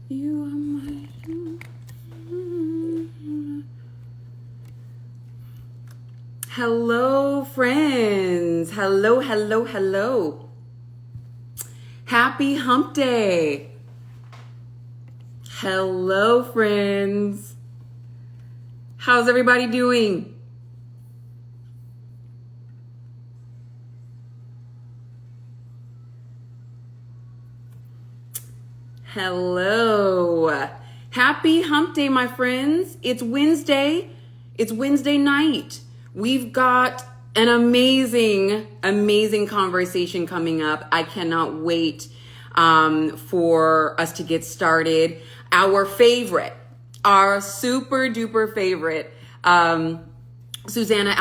You are my... Hello, friends. Hello, hello, hello. Happy Hump Day. Hello, friends. How's everybody doing? Hello. Happy Hump Day, my friends. It's Wednesday. It's Wednesday night. We've got an amazing conversation coming up. I cannot wait for us to get started. Our favorite, our super duper favorite, Susana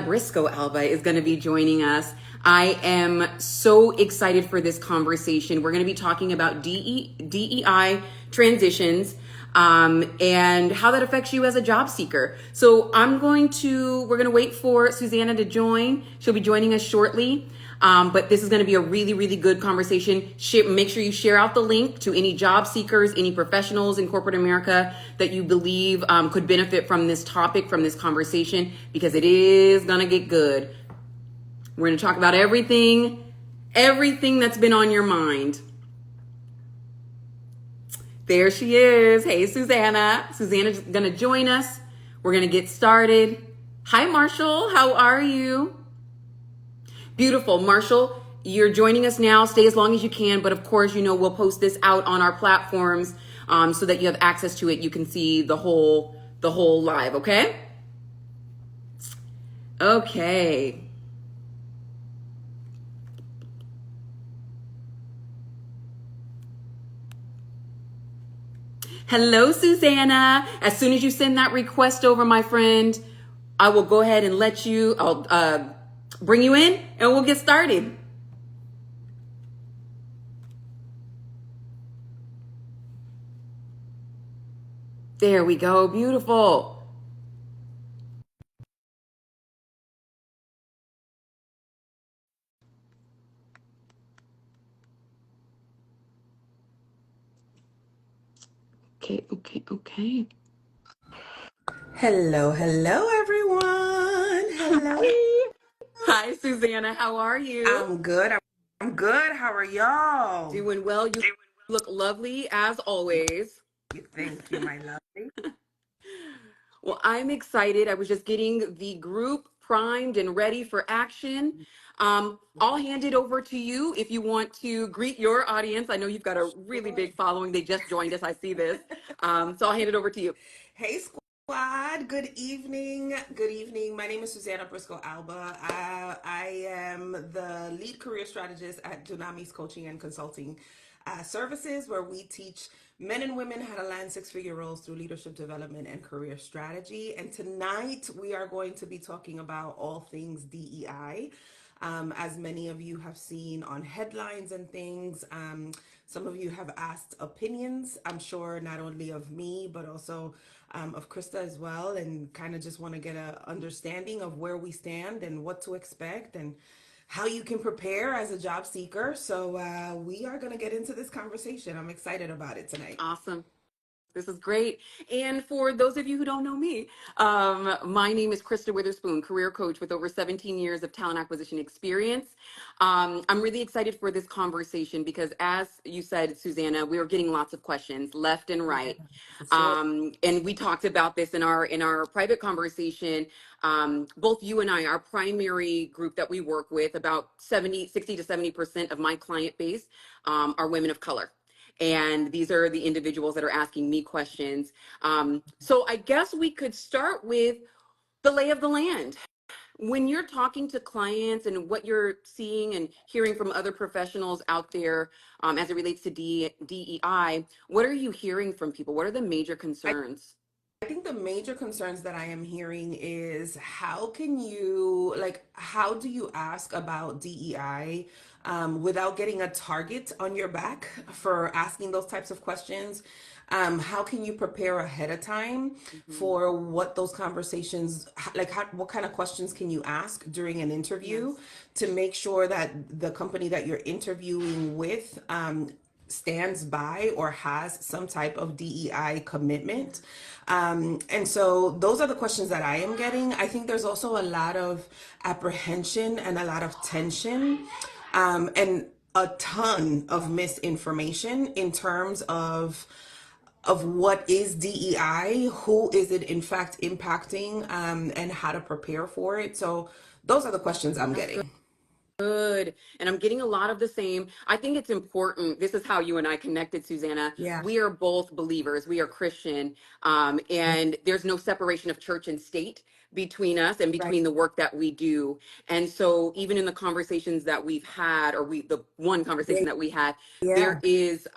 Briscoe-Alba is going to be joining us. I am so excited for this conversation. We're going to be talking about DEI transitions and how that affects you as a job seeker. So we're going to wait for Susana to join. She'll be joining us shortly. But this is going to be a really good conversation. Make sure you share out the link to any job seekers, any professionals in corporate America that you believe could benefit from this topic, from this conversation, because it is going to get good. We're going to talk about everything that's been on your mind. There she is. Hey, Susana. Susana's going to join us. We're going to get started. Hi, Marshall. How are you? Beautiful. Marshall, you're joining us now. Stay as long as you can. But of course, we'll post this out on our platforms so that you have access to it. You can see the whole live. Okay? Okay. Hello, Susana. As soon as you send that request over, my friend, I will go ahead and I'll bring you in and we'll get started. There we go. Beautiful. Okay. Hello, everyone. Hello. Hi, Susana. How are you? I'm good. How are y'all? Doing well. You look lovely as always. Thank you, my lovely. Well, I'm excited. I was just getting the group primed and ready for action. I'll hand it over to you if you want to greet your audience. I know you've got a really big following. They just joined us. I see this. So I'll hand it over to you. Hey, squad. Good evening. Good evening. My name is Susana Briscoe-Alba. I am the lead career strategist at Dunamis Coaching and Consulting Services, where we teach men and women how to land six-figure roles through leadership development and career strategy. And tonight we are going to be talking about all things DEI. As many of you have seen on headlines and things, some of you have asked opinions, I'm sure not only of me, but also of Krista as well, and kind of just want to get an understanding of where we stand and what to expect and how you can prepare as a job seeker. So we are going to get into this conversation. I'm excited about it tonight. Awesome. This is great. And for those of you who don't know me, my name is Krista Witherspoon, career coach with over 17 years of talent acquisition experience. I'm really excited for this conversation because, as you said, Susana, we were getting lots of questions left and right. And we talked about this in our private conversation. Both you and I, our primary group that we work with, about 60 to 70% of my client base are women of color. And these are the individuals that are asking me questions. So I guess we could start with the lay of the land. When you're talking to clients and what you're seeing and hearing from other professionals out there as it relates to DEI, what are you hearing from people? What are the major concerns? I think the major concerns that I am hearing is how do you ask about DEI without getting a target on your back for asking those types of questions? How can you prepare ahead of time Hmm. for what those conversations, like what kind of questions can you ask during an interview Yes. to make sure that the company that you're interviewing with stands by or has some type of DEI Yeah. commitment. And so those are the questions that I am getting. I think there's also a lot of apprehension and a lot of tension, and a ton of misinformation in terms of what is DEI, who is it in fact impacting, and how to prepare for it. So those are the questions I'm That's getting. good. And I'm getting a lot of the same. I think it's important. This is how you and I connected, Susanna. Yeah. We are both believers. We are Christian. And there's no separation of church and state between us and Right. between the work that we do. And so even in the conversations that we've had, or the one Yeah. conversation that we had, there Yeah. is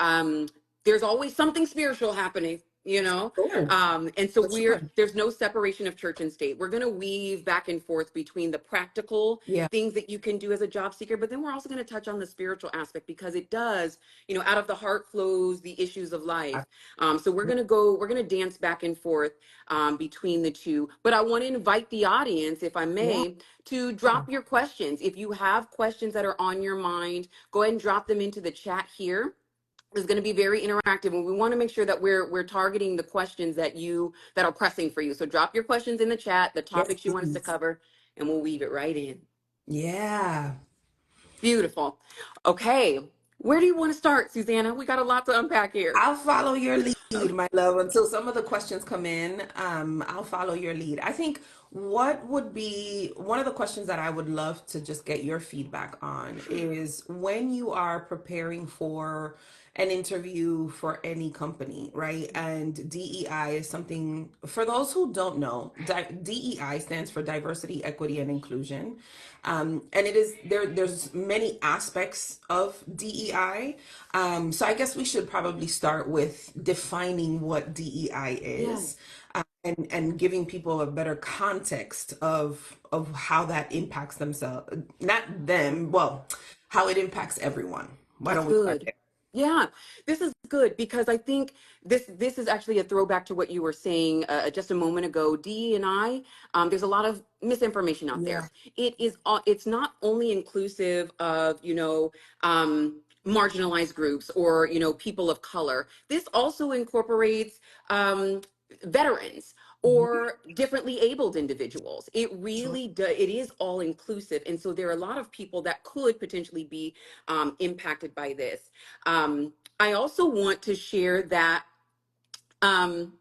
there's always something spiritual happening, you know? Sure. And so For sure. there's no separation of church and state. We're gonna weave back and forth between the practical Yeah. things that you can do as a job seeker, but then we're also going to touch on the spiritual aspect because it does, out of the heart flows the issues of life. So we're going to dance back and forth between the two. But I want to invite the audience, if I Yeah. may, to drop your questions. If you have questions that are on your mind, go ahead and drop them into the chat here. Is going to be very interactive, and we want to make sure that we're targeting the questions that are pressing for you. So drop your questions in the chat, the Yes, topics you want us to please. cover, and we'll weave it right in. Yeah. Beautiful. Okay. Where do you want to start, Susanna? We got a lot to unpack here. I'll follow your lead, my love, until some of the questions come in. I'll follow your lead. I think what would be one of the questions that I would love to just get your feedback on Sure. is when you are preparing for an interview for any company, right? And DEI is something, for those who don't know, DEI stands for diversity, equity, and inclusion. And it is there's many aspects of DEI. So I guess we should probably start with defining what DEI is, Yes, and giving people a better context of how that impacts themselves, not them, well, how it impacts everyone. Why that's don't we start good. there? Yeah, this is good because I think this is actually a throwback to what you were saying just a moment ago. D and I, there's a lot of misinformation out Yeah. there. It's not only inclusive of marginalized groups or people of color. This also incorporates veterans Mhm. or differently abled individuals. Sure. It is all inclusive, and so there are a lot of people that could potentially be impacted by this. I also want to share that um,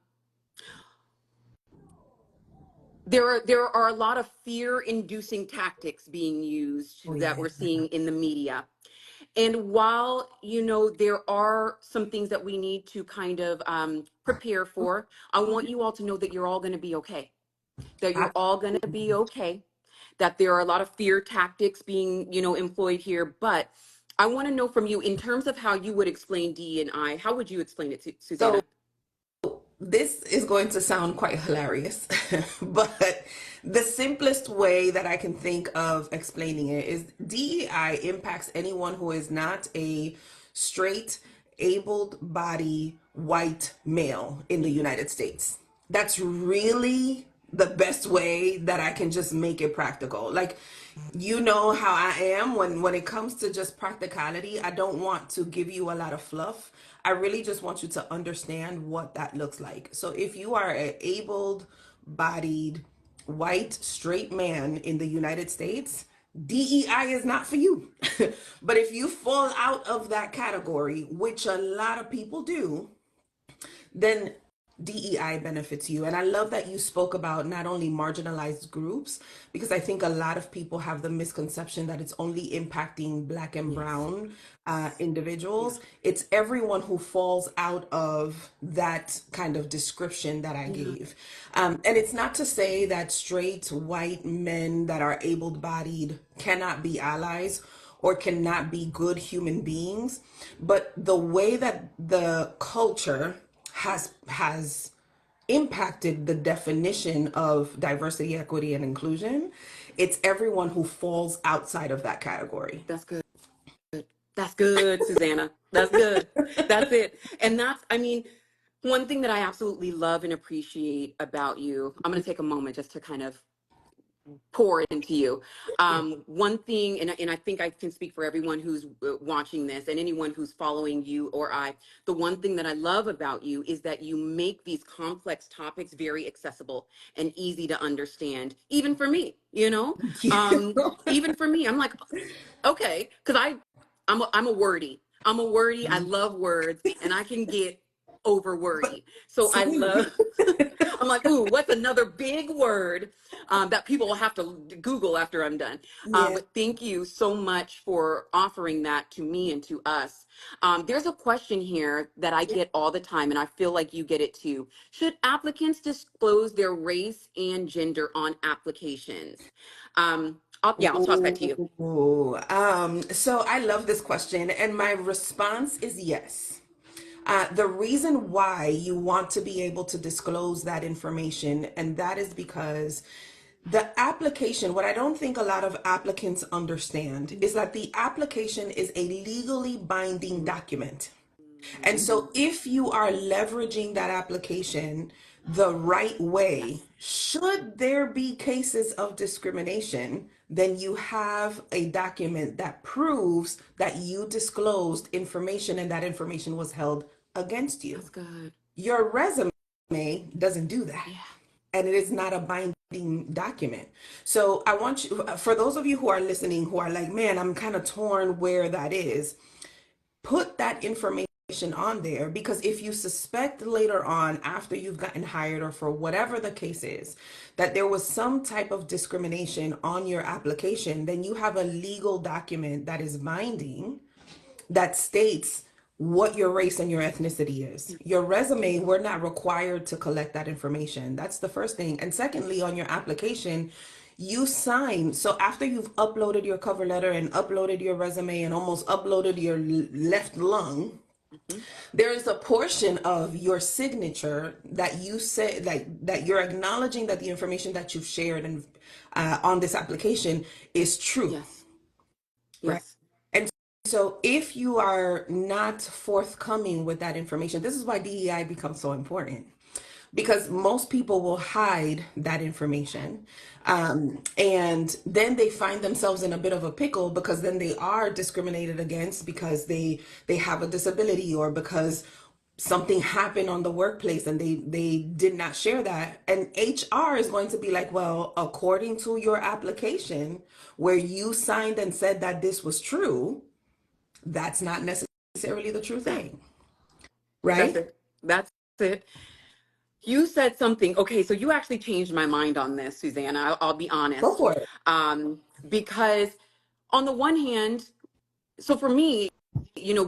there are a lot of fear-inducing tactics being Oh used that yeah. we're seeing in the media. And while there are some things that we need to kind of prepare for, I want you all to know that you're all going to be okay. That you're all going to be Absolutely. okay. That there are a lot of fear tactics being employed here, but I want to know from you in terms of how you would explain D and I. How would you explain it to So Susanna? this is going to sound quite hilarious, but the simplest way that I can think of explaining it is DEI impacts anyone who is not a straight, able body white male in the United States. That's really the best way that I can just make it practical. Like, you know how I am when it comes to just practicality. I don't want to give you a lot of fluff. I really just want you to understand what that looks like. So if you are an able bodied white straight man in the United States, DEI is not for you. But if you fall out of that category, which a lot of people do, then DEI benefits you. And I love that you spoke about not only marginalized groups, because I think a lot of people have the misconception that it's only impacting Black and Yes. Brown Yeah. individuals. It's everyone who falls out of that kind of description that I Yeah. gave. And it's not to say that straight white men that are able bodied cannot be allies or cannot be good human beings, but the way that the culture has impacted the definition of diversity, equity, and inclusion, it's everyone who falls outside of that category. That's good. That's good, Susanna. That's good. That's it. And I mean, One thing that I absolutely love and appreciate about you, I'm going to take a moment just to kind of pour into you. Yeah. One thing, and I think I can speak for everyone who's watching this and anyone who's following you or I, the one thing that I love about you is that you make these complex topics very accessible and easy to understand, even for me, you know? Thank you. Even for me, I'm like, okay, because I'm a wordy. I'm a wordy. I love words, and I can get over wordy. So I Same. love. I'm like, ooh, what's another big word that people will have to Google after I'm done? Yeah. But thank you so much for offering that to me and to us. There's a question here that I get all the time, and I feel like you get it too. Should applicants disclose their race and gender on applications? I'll toss that to you. Ooh, so I love this question, and my response is yes. The reason why you want to be able to disclose that information, and that is because the application, what I don't think a lot of applicants understand is that the application is a legally binding document. And Mhm. so, if you are leveraging that application the right way, Yes. should there be cases of discrimination, then you have a document that proves that you disclosed information and that information was held against you. That's good. Your resume doesn't do that, Yeah. and it is not a binding document. So, I want you, for those of you who are listening who are like, man, I'm kind of torn where that is, put that information on there, because if you suspect later on after you've gotten hired or for whatever the case is that there was some type of discrimination on your application, then you have a legal document that is binding that states what your race and your ethnicity is. Your resume, we're not required to collect that information. That's the first thing. And secondly, on your application, you sign. So after you've uploaded your cover letter and uploaded your resume and almost uploaded your left lung, Mhm. there is a portion of your signature that you say, like, that you're acknowledging that the information that you've shared and on this application is true, Yes. right? Yes. And so if you are not forthcoming with that information, this is why DEI becomes so important, because most people will hide that information. And then they find themselves in a bit of a pickle, because then they are discriminated against because they have a disability, or because something happened on the workplace and they did not share that, and HR is going to be like, well, according to your application where you signed and said that this was true, that's not necessarily the true Yeah. thing, That's right? it. That's it. You said something. Okay, so you actually changed my mind on this, Susanna. I'll be Go honest. for it. Because on the one hand, so for me,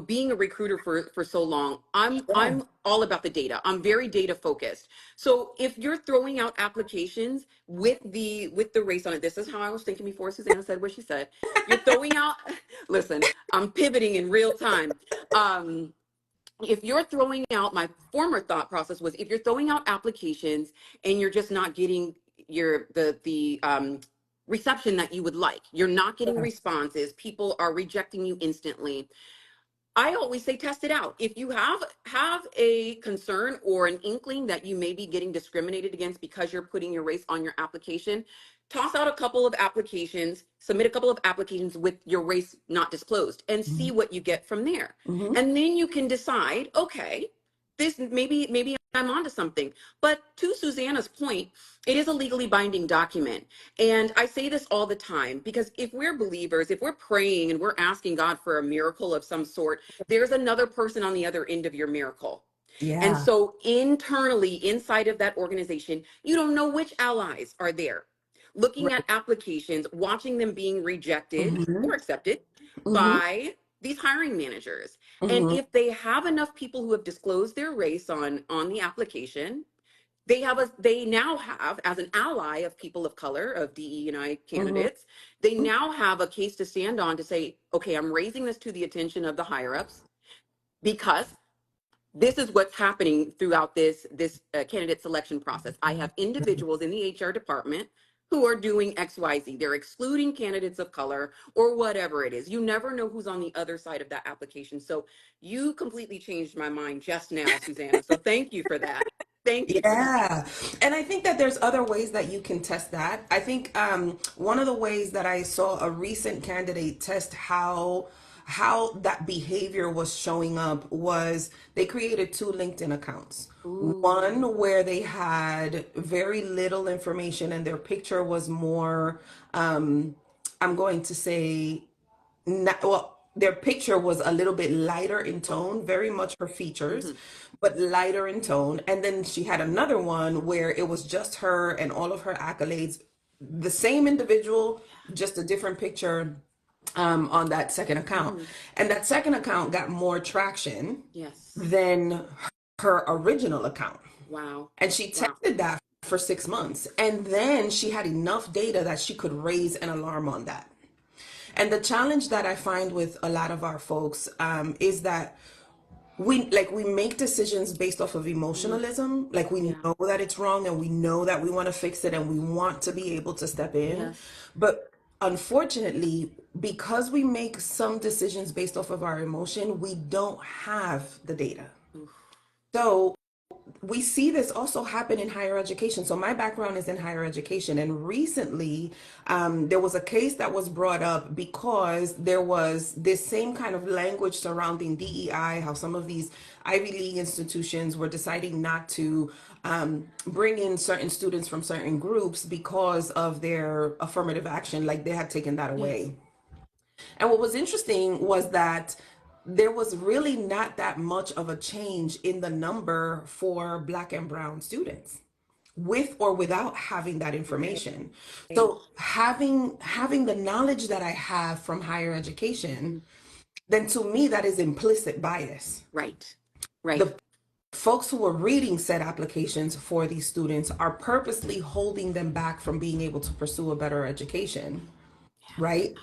being a recruiter for so long, i'm Yeah. i'm all about the data. I'm very data focused. So if you're throwing out applications with the race on it, this is how I was thinking before Susanna said what she said. You're throwing out listen, I'm pivoting in real time. um if you're throwing out, my former thought process was, if you're throwing out applications and you're just not getting the reception that you would like, you're not getting responses, people are rejecting you instantly, I always say test it out. If you have a concern or an inkling that you may be getting discriminated against because you're putting your race on your application, toss out a couple of applications, submit a couple of applications with your race not disclosed, and see what you get from there. Mm-hmm. And then you can decide, okay, this maybe I'm onto something. But to Susanna's point, it is a legally binding document. And I say this all the time because if we're believers, if we're praying and we're asking God for a miracle of some sort, there's another person on the other end of your miracle. And Yeah. so internally, inside of that organization, you don't know which allies are there. Looking Right. at applications, watching them being rejected Mm-hmm. or accepted Mm-hmm. by these hiring managers. And Mm-hmm. if they have enough people who have disclosed their race on the application, they now have, as an ally of people of color, of DE&I Mm-hmm. candidates, they now have a case to stand on to say, okay, I'm raising this to the attention of the higher ups because this is what's happening throughout this candidate selection process. I have individuals in the HR department who are doing XYZ. They're excluding candidates of color or whatever it is. You never know who's on the other side of that application. So you completely changed my mind just now, Susanna. So thank you for that. Thank you for that. Yeah. And I think that there's other ways that you can test that. I think one of the ways that I saw a recent candidate test how that behavior was showing up was they created two LinkedIn accounts. Ooh. One where they had very little information and their picture was more I'm going to say not, well, their picture was a little bit lighter in tone, very much her features, Mm-hmm. but lighter in tone. And then she had another one where it was just her and all of her accolades, the same individual, just a different picture on that second account. Mm-hmm. And that second account got more traction Yes. than her original account. Wow. And she Wow. tested that for 6 months. And then she had enough data that she could raise an alarm on that. And the challenge that I find with a lot of our folks is that we make decisions based off of Mm. emotionalism. Like we Yeah. know that it's wrong and we know that we want to fix it and we want to be able to step in. Yes. But unfortunately, because we make some decisions based off of our emotion, we don't have the data. Oof. So we see this also happen in higher education. So my background is in higher education, and recently there was a case that was brought up because there was this same kind of language surrounding DEI, how some of these Ivy League institutions were deciding not to bring in certain students from certain groups because of their affirmative action, like they had taken that Yes. away. And what was interesting was that there was really not that much of a change in the number for Black and Brown students with or without having that Right. information. So having the knowledge that I have from higher education, Mm-hmm. then to me that is implicit bias. Right. Right. The folks who are reading said applications for these students are purposely holding them back from being able to pursue a better education, right?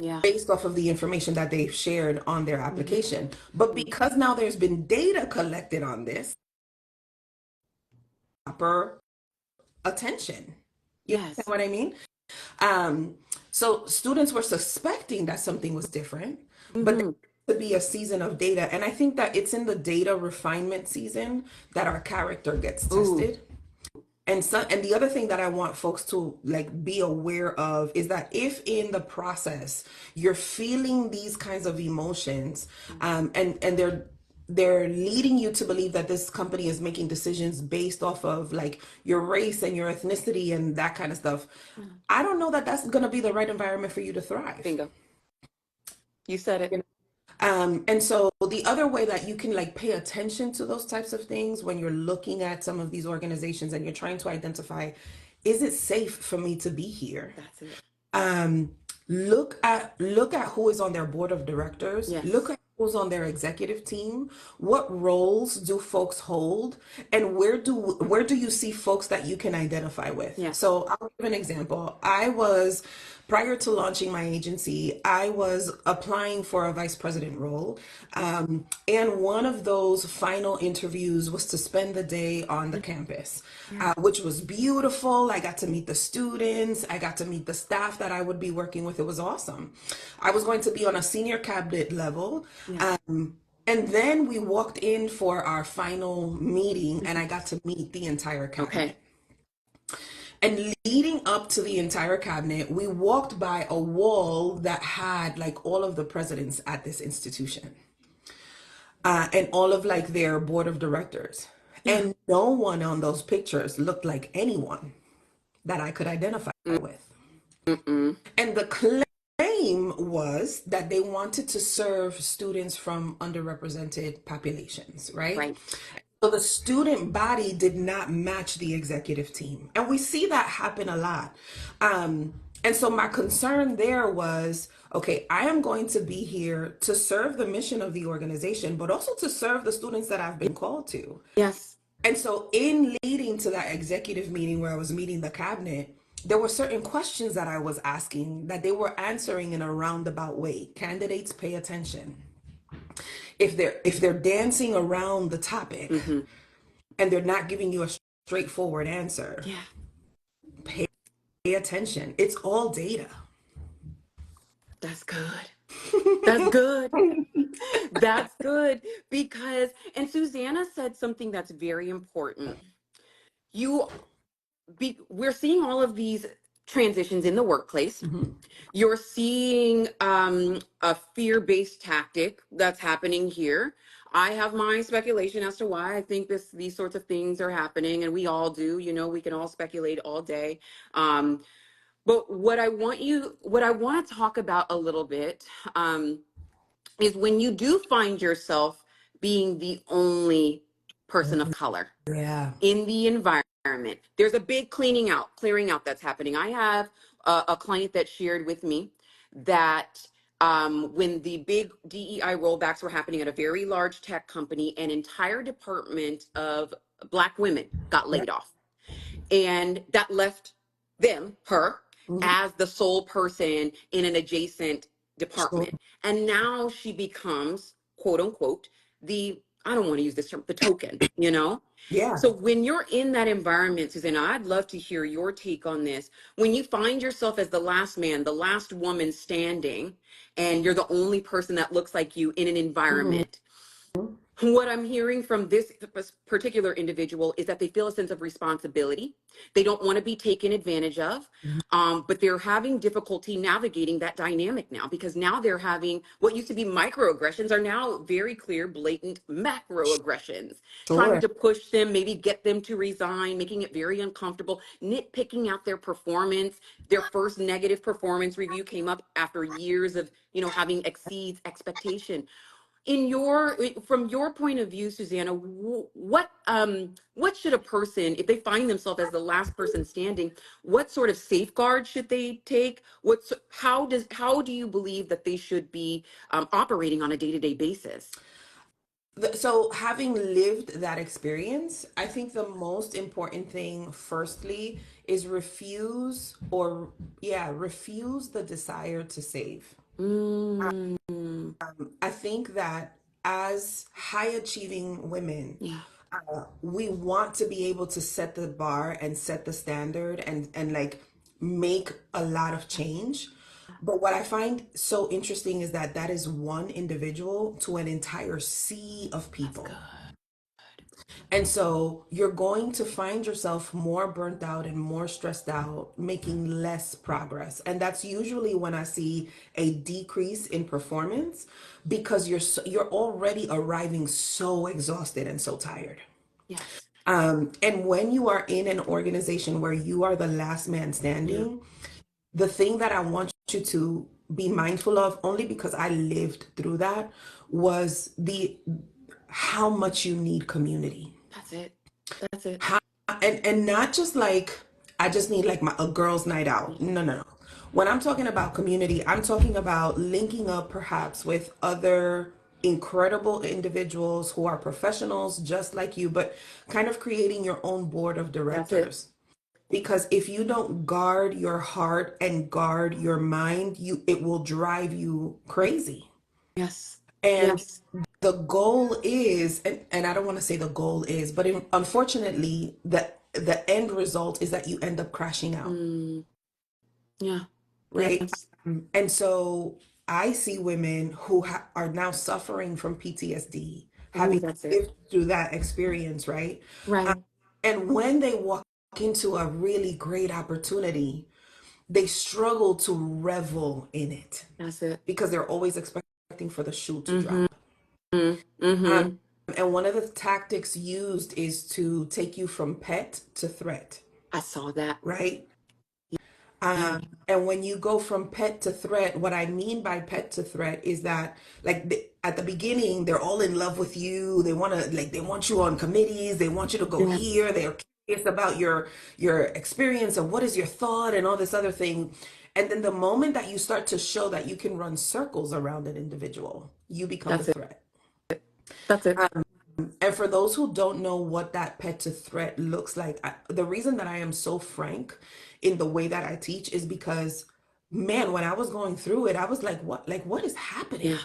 Yeah. Based off of the information that they've shared on their Mm-hmm. application. But Mm-hmm. because now there's been data collected on this, proper attention. You understand Yes. what I mean? Um, so students were suspecting that something was different, but there Mm-hmm. to be a season of data. And I think that it's in the data refinement season that our character gets Ooh. tested. And the other thing that I want folks to like be aware of is that if in the process you're feeling these kinds of emotions, and they're leading you to believe that this company is making decisions based off of like your race and your ethnicity and that kind of stuff, Mm. I don't know that that's going to be the right environment for you to thrive. Bingo. You said it. And so the other way that you can like pay attention to those types of things when you're looking at some of these organizations and you're trying to identify, is it safe for me to be here? That's it. Um, look at who is on their board of directors. Look Yes. at who's on their executive team. What roles do folks hold, and where do you see folks that you can identify with? Yes. So I'll give an example. I was prior to launching my agency, I was applying for a vice president role, and one of those final interviews was to spend the day on the campus, Yeah. which was beautiful. I got to meet the students. I got to meet the staff that I would be working with. It was awesome. I was going to be on a senior cabinet level. Yeah. And then we walked in for our final meeting, and Mhm. I got to meet the entire cabinet. Okay. And leading up to the entire cabinet, we walked by a wall that had like all of the presidents at this institution, and all of like their board of directors. Yeah. And no one on those pictures looked like anyone that I could identify with. Mm-mm. And the claim was that they wanted to serve students from underrepresented populations, right? Right. So the student body did not match the executive team. And we see that happen a lot. And so my concern there was, okay, I am going to be here to serve the mission of the organization, but also to serve the students that I've been called to. Yes. And so, in leading to that executive meeting where I was meeting the cabinet, there were certain questions that I was asking that they were answering in a roundabout way. Candidates pay attention. If they're dancing around the topic Mm-hmm. and they're not giving you a straightforward answer, Yeah. pay pay attention. It's all data. That's good. That's good. That's good because, and Susanna said something that's very important. You we're seeing all of these transitions in the workplace. Mhm. You're seeing a fear-based tactic that's happening here. I have my speculation as to why I think these sorts of things are happening, and we all do. You know, we can all speculate all day. But what I want to talk about a little bit is when you do find yourself being the only person of color Yeah. in the environment. There's a big clearing out that's happening. I have a client that shared with me that when the big DEI rollbacks were happening at a very large tech company, an entire department of Black women got Right. laid off, and that left her Mhm. as the sole person in an adjacent Sure. department. And now she becomes, quote unquote, the, I don't want to use this term, the token, you know? Yeah. So when you're in that environment, Susanna, I'd love to hear your take on this. When you find yourself as the last man, the last woman standing, and you're the only person that looks like you in an Mhm. environment, what I'm hearing from this particular individual is that they feel a sense of responsibility. They don't want to be taken advantage of, but they're having difficulty navigating that dynamic now because now they're having what used to be microaggressions are now very clear, blatant macroaggressions, trying Sure. to push them, maybe get them to resign, making it very uncomfortable, nitpicking out their performance. Their first negative performance review came up after years of, you know, having exceeds expectation. In your from your point of view, Susanna, what should a person, if they find themselves as the last person standing, what sort of safeguards should they take? How do you believe that they should be operating on a day-to-day basis? So, having lived that experience, I think the most important thing, firstly, is refuse the desire to save. Mm, I think that as high achieving women, yeah, we want to be able to set the bar and set the standard and like make a lot of change. But what I find so interesting is that that is one individual to an entire sea of that's good. people. And so you're going to find yourself more burnt out and more stressed out, making less progress. And that's usually when I see a decrease in performance because you're already arriving so exhausted and so tired. Yes. And when you are in an organization where you are the last man Yeah. standing, the thing that I want you to be mindful of, only because I lived through that, was the how much you need community. That's it. That's it. How, and not just like I just need like a girls' night out. Yeah. No, no, no. When I'm talking about community, I'm talking about linking up perhaps with other incredible individuals who are professionals just like you, but kind of creating your own board of That's it. directors. Because if you don't guard your heart and guard your mind, you it will drive you crazy. Yes. And Yes. the goal is, and I don't want to say the goal is, but unfortunately, the end result is that you end up crashing out, Mm, yeah. right? Yes. And so I see women who are now suffering from PTSD, Oh, having that's it. lived through that experience, right? Um, Right. and when they walk into a really great opportunity, they struggle to revel in it That's it. because they're always expecting for the shoe to Mm-hmm. drop. Um, Mm-hmm. and one of the tactics used is to take you from pet to threat, I saw that. right? Yeah. And when you go from pet to threat, what I mean by pet to threat is that, like, at the beginning, they're all in love with you. They want to, like, they want you on committees. They want you to go Yes. here. They're curious about your experience and what is your thought and all this other thing. And then the moment that you start to show that you can run circles around an individual, you become the That's it. threat. That's it. And for those who don't know what that pet to threat looks like, the reason that I am so frank in the way that I teach is because, man, when I was going through it, I was like, what is happening? Yeah.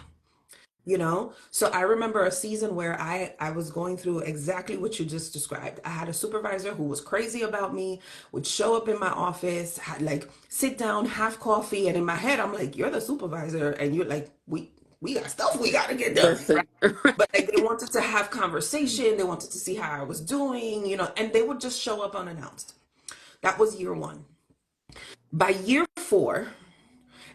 you know. So I remember a season where I was going through exactly what you just described. I had a supervisor who was crazy about me, would show up in my office, had like sit down, have coffee, and in my head I'm like, you're the supervisor and you're like, we got stuff we got to get done, right? Listen. But like they wanted to have conversation, they wanted to see how I was doing, you know, and they would just show up unannounced. That was year 1. By year 4,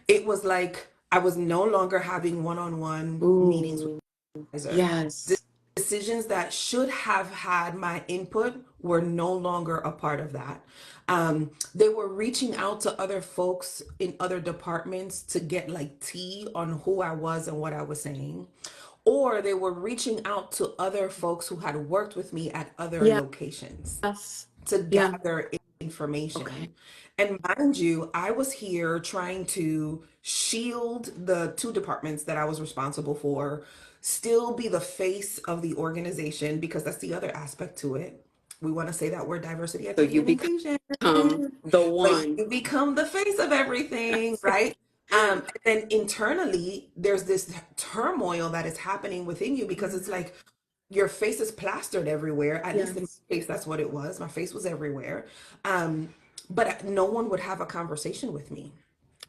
it was like I was no longer having one-on-one meetings with Ooh, the supervisor. yes. Decisions that should have had my input were no longer a part of that. They were reaching out to other folks in other departments to get like tea on who I was and what I was saying. Or they were reaching out to other folks who had worked with me at other Yes. locations to Yeah. gather Okay. information. And mind you, I was here trying to shield the 2 departments that I was responsible for, still be the face of the organization, because that's the other aspect to it. We want to say that word diversity, So equity, you and inclusion, become the but one. you become the face of everything, right? And then internally, there's this turmoil that is happening within you because it's like your face is plastered everywhere. At least in Yes. my case, that's what it was. My face was everywhere. Um, but no one would have a conversation with me.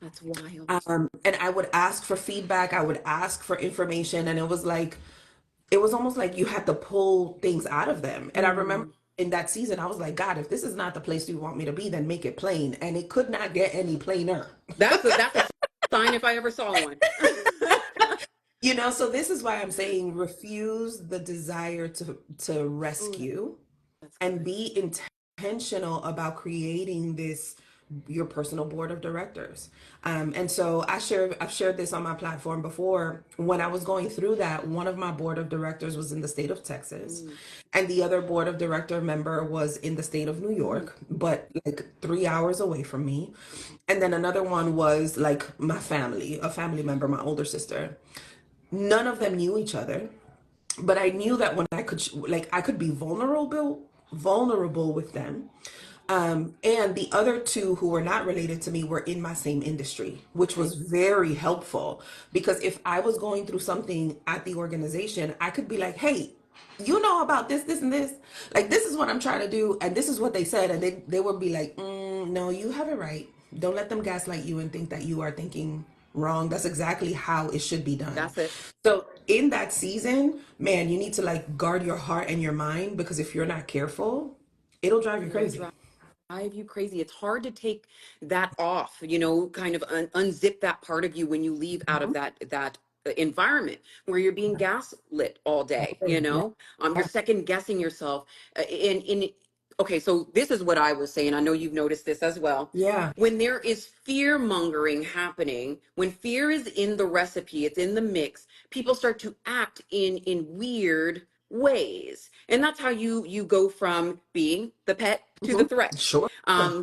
That's wild. And I would ask for feedback, I would ask for information, and it was almost like you had to pull things out of them. And I remember Mm. in that season, I was like, God, if this is not the place you want me to be, then make it plain. And it could not get any plainer. That's a sign if I ever saw one. You know, so this is why I'm saying refuse the desire to Ooh, rescue that's and good. be intentional about creating this your personal board of directors. And so I've shared this on my platform before. When I was going through that, one of my board of directors was in the state of Texas, Mm. and the other board of director member was in the state of New Mhm. York, but like 3 hours away from me. And then another one was like my family, a family member, my older sister. None of them knew each other, but I knew that when I could be vulnerable with them. And the other 2 who were not related to me were in my same industry, which Okay. was very helpful, because if I was going through something at the organization, I could be like, hey, you know about this, and this, like, this is what I'm trying to do, and this is what they said, and they would be like, no, you have it right. Don't let them gaslight you and think that you are thinking wrong. That's exactly how it should be done. That's it. So in that season, man, you need to like guard your heart and your mind, because if you're not careful, it'll drive you It'll crazy. drive you crazy. It's hard to take that off, kind of unzip that part of you when you leave out of Mhm. that environment where you're being gaslit all day, Yeah. you're second guessing yourself. In Okay, so this is what I will say, and I know you've noticed this as well. Yeah. When there is fear mongering happening, when fear is in the recipe, it's in the mix, people start to act in weird ways, and that's how you go from being the pet to the Hmm. threat. Sure.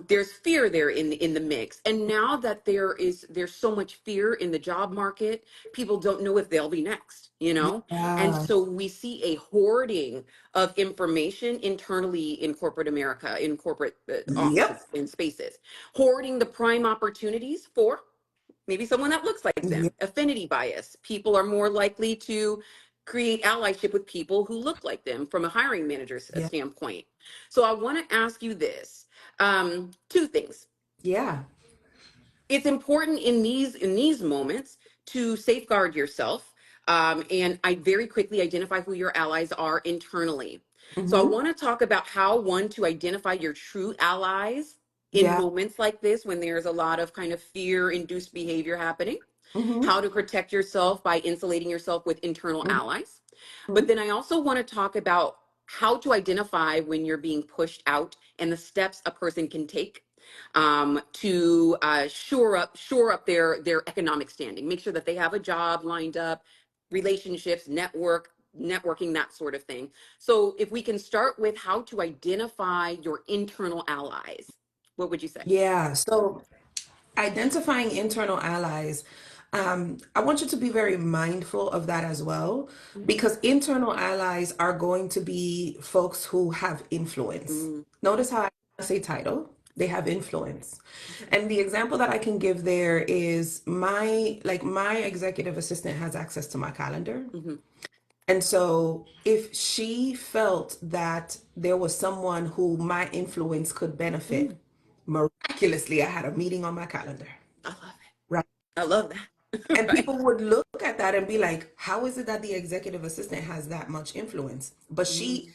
There's fear there in the mix, and now that there's so much fear in the job market, people don't know if they'll be next, and Yeah. so we see a hoarding of information internally in corporate America, in corporate Yep. offices, in spaces, hoarding the prime opportunities for maybe someone that looks like Yep. them. Affinity bias. People are more likely to create allyship with people who look like them from a hiring manager's Yeah. standpoint. So I want to ask you this: 2 things. Yeah. It's important in these moments to safeguard yourself, and I very quickly identify who your allies are internally. So I Hmm. want to talk about how one to identify your true allies in Yeah. moments like this when there's a lot of kind of fear induced behavior happening, Hmm. how to protect yourself by insulating yourself with internal Hmm. allies. But then I also want to talk about how to identify when you're being pushed out and the steps a person can take, to shore up their economic standing, make sure that they have a job lined up, relationships, networking, that sort of thing. So if we can start with how to identify your internal allies, what would you say? Yeah. So identifying internal allies, I want you to be very mindful of that as well, Mhm. because internal allies are going to be folks who have influence. Mm, Notice how I say title. they have influence. And the example that I can give there is my executive assistant has access to my calendar. Mm-hmm. And so if she felt that there was someone who my influence could benefit, miraculously, I had a meeting on my calendar. I love it. Right. I love that. And Right. people would look at that and be like, how is it that the executive assistant has that much influence? But she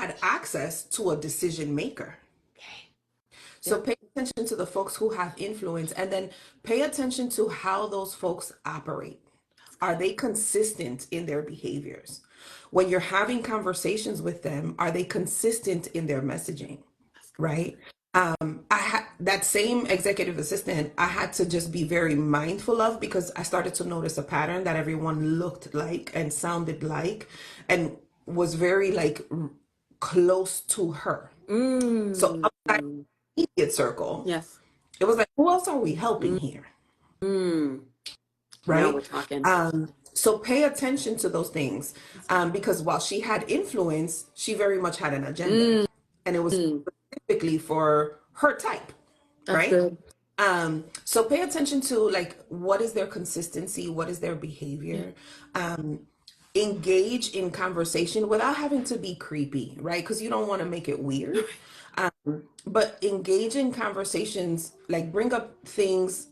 had access to a decision maker. Okay. So Yep. pay attention to the folks who have influence, and then pay attention to how those folks operate. That's Are good. they consistent in their behaviors? When you're having conversations with them, are they consistent in their messaging? That's good. Right? I had that same executive assistant, I had to just be very mindful of, because I started to notice a pattern that everyone looked like and sounded like and was very like close to her. So outside Mm. the immediate circle, Yes. it was like, who else are we helping here? Mm. Now we're Right? talking. So pay attention to those things, That's good. because while she had influence, she very much had an agenda, Mm. and it was specifically for her type, That's right? good. So pay attention to like, what is their consistency, what is their Yeah. behavior. Engage in conversation without having to be creepy, right? Because you don't want to make it weird. But engage in conversations, like bring up things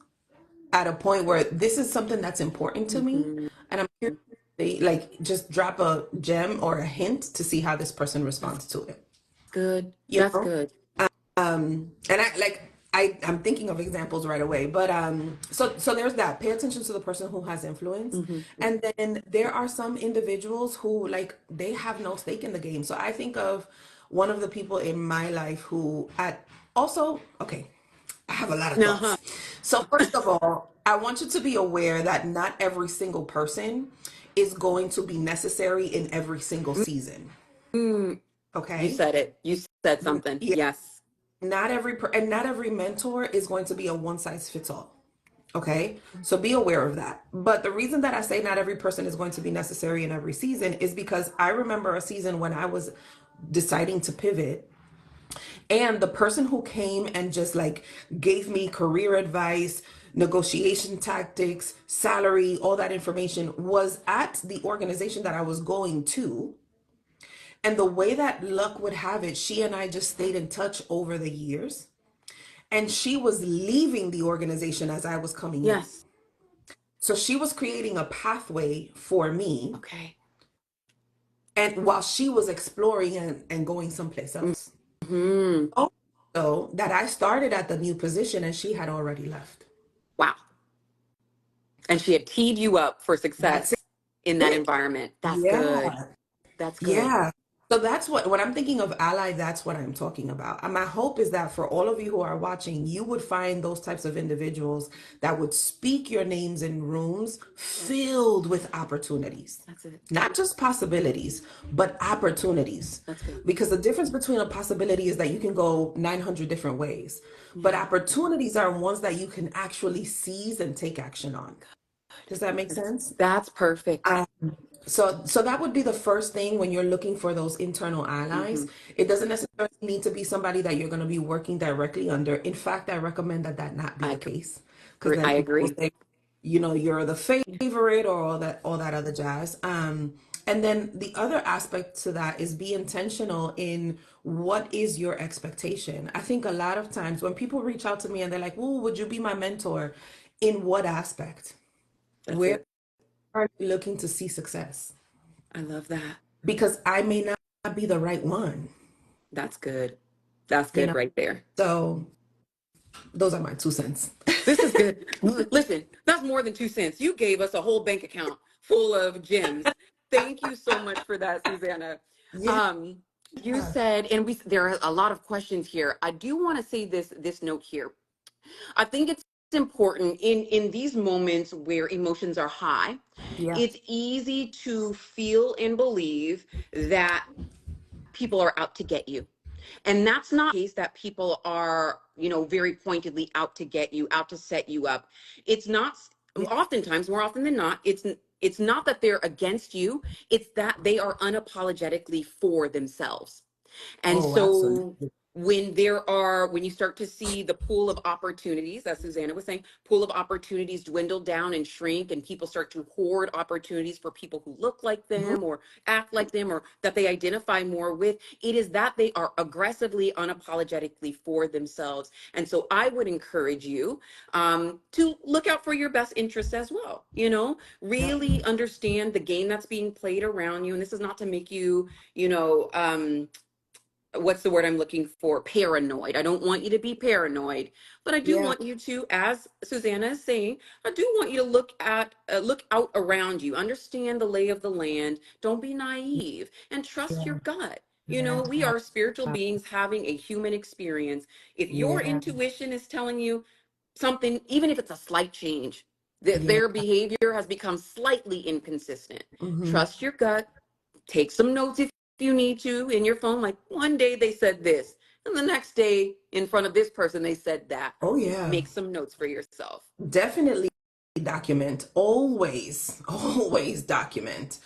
at a point where this is something that's important to me, Mm-hmm. and I'm curious, like just drop a gem or a hint to see how this person That's responds to it. good. You That's know? good. And I'm thinking of examples right away, but so there's that. Pay attention to the person who has influence. Mm-hmm. And then there are some individuals who like they have no stake in the game. So I think of one of the people in my life who at also, okay, I have a lot of Uh-huh. thoughts. So first of all, I want you to be aware that not every single person is going to be necessary in every single season. Mm. You Okay? said it. You said something. Yeah, Yes. and not every mentor is going to be a one size fits all. Okay, so be aware of that. But the reason that I say not every person is going to be necessary in every season is because I remember a season when I was deciding to pivot, and the person who came and just like gave me career advice, negotiation tactics, salary, all that information was at the organization that I was going to. And the way that luck would have it, she and I just stayed in touch over the years. And she was leaving the organization as I was coming in. Yes. So she was creating a pathway for me. Okay. And while she was exploring and going someplace else. Mm-hmm. Also, that I started at the new position and she had already left. Wow. And she had teed you up for That's success in that it. environment. That's good. Yeah. That's good. Yeah. So that's what, when I'm thinking of ally, that's what I'm talking about. And my hope is that for all of you who are watching, you would find those types of individuals that would speak your names in rooms Yes. filled with opportunities. That's it. Not just possibilities, but opportunities. That's good. Because the difference between a possibility is that you can go 900 different ways, but Yeah. opportunities are ones that you can actually seize and take action on. Does that make sense? That's perfect. So that would be the first thing when you're looking for those internal allies. Mm-hmm. It doesn't necessarily need to be somebody that you're going to be working directly under. In fact, I recommend that that not be I the agree. case, because then I people will agree. say, you're the favorite or all that other jazz. And then the other aspect to that is be intentional in what is your expectation. I think a lot of times when people reach out to me and they're like, "Oh, would you be my mentor?" In what aspect? That's Where it. are you looking to see success? I love that. Because I may not be the right one, That's good. That's you good know. right there. So those are my 2 cents. This is good. Listen, that's more than 2 cents. You gave us a whole bank account full of gems. Thank you so much for that, Susanna. Yeah. Um, you said, and there are a lot of questions here. I do want to say this note here. I think it's important in these moments where emotions are high. Yeah. It's easy to feel and believe that people are out to get you. And that's not the case, that people are, very pointedly out to get you, out to set you up. It's not, Yeah. oftentimes, more often than not, it's not that they're against you, it's that they are unapologetically for themselves. And Oh, so absolutely. when you start to see the pool of opportunities, as Susanna was saying, pool of opportunities dwindle down and shrink, and people start to hoard opportunities for people who look like Mhm. them or act like them or that they identify more with, it is that they are aggressively, unapologetically for themselves. And so I would encourage you to look out for your best interests as well. Yeah. Really understand the game that's being played around you. And this is not to make you, you know, what's the word I'm looking for? Paranoid. I don't want you to be paranoid, but I do Yeah. want you to, as Susanna is saying, I do want you to look out around you, understand the lay of the land. Don't be naive and trust your Yeah. gut. We Yeah. are spiritual beings having a human experience. If your Yeah. intuition is telling you something, even if it's a slight change, that Yeah. their behavior has become slightly inconsistent, Hmm. trust your gut. Take some notes if you need to in your phone. Like one day they said this, and the next day in front of this person they said that. Oh yeah. Make some notes for yourself. Definitely document. Always, always document.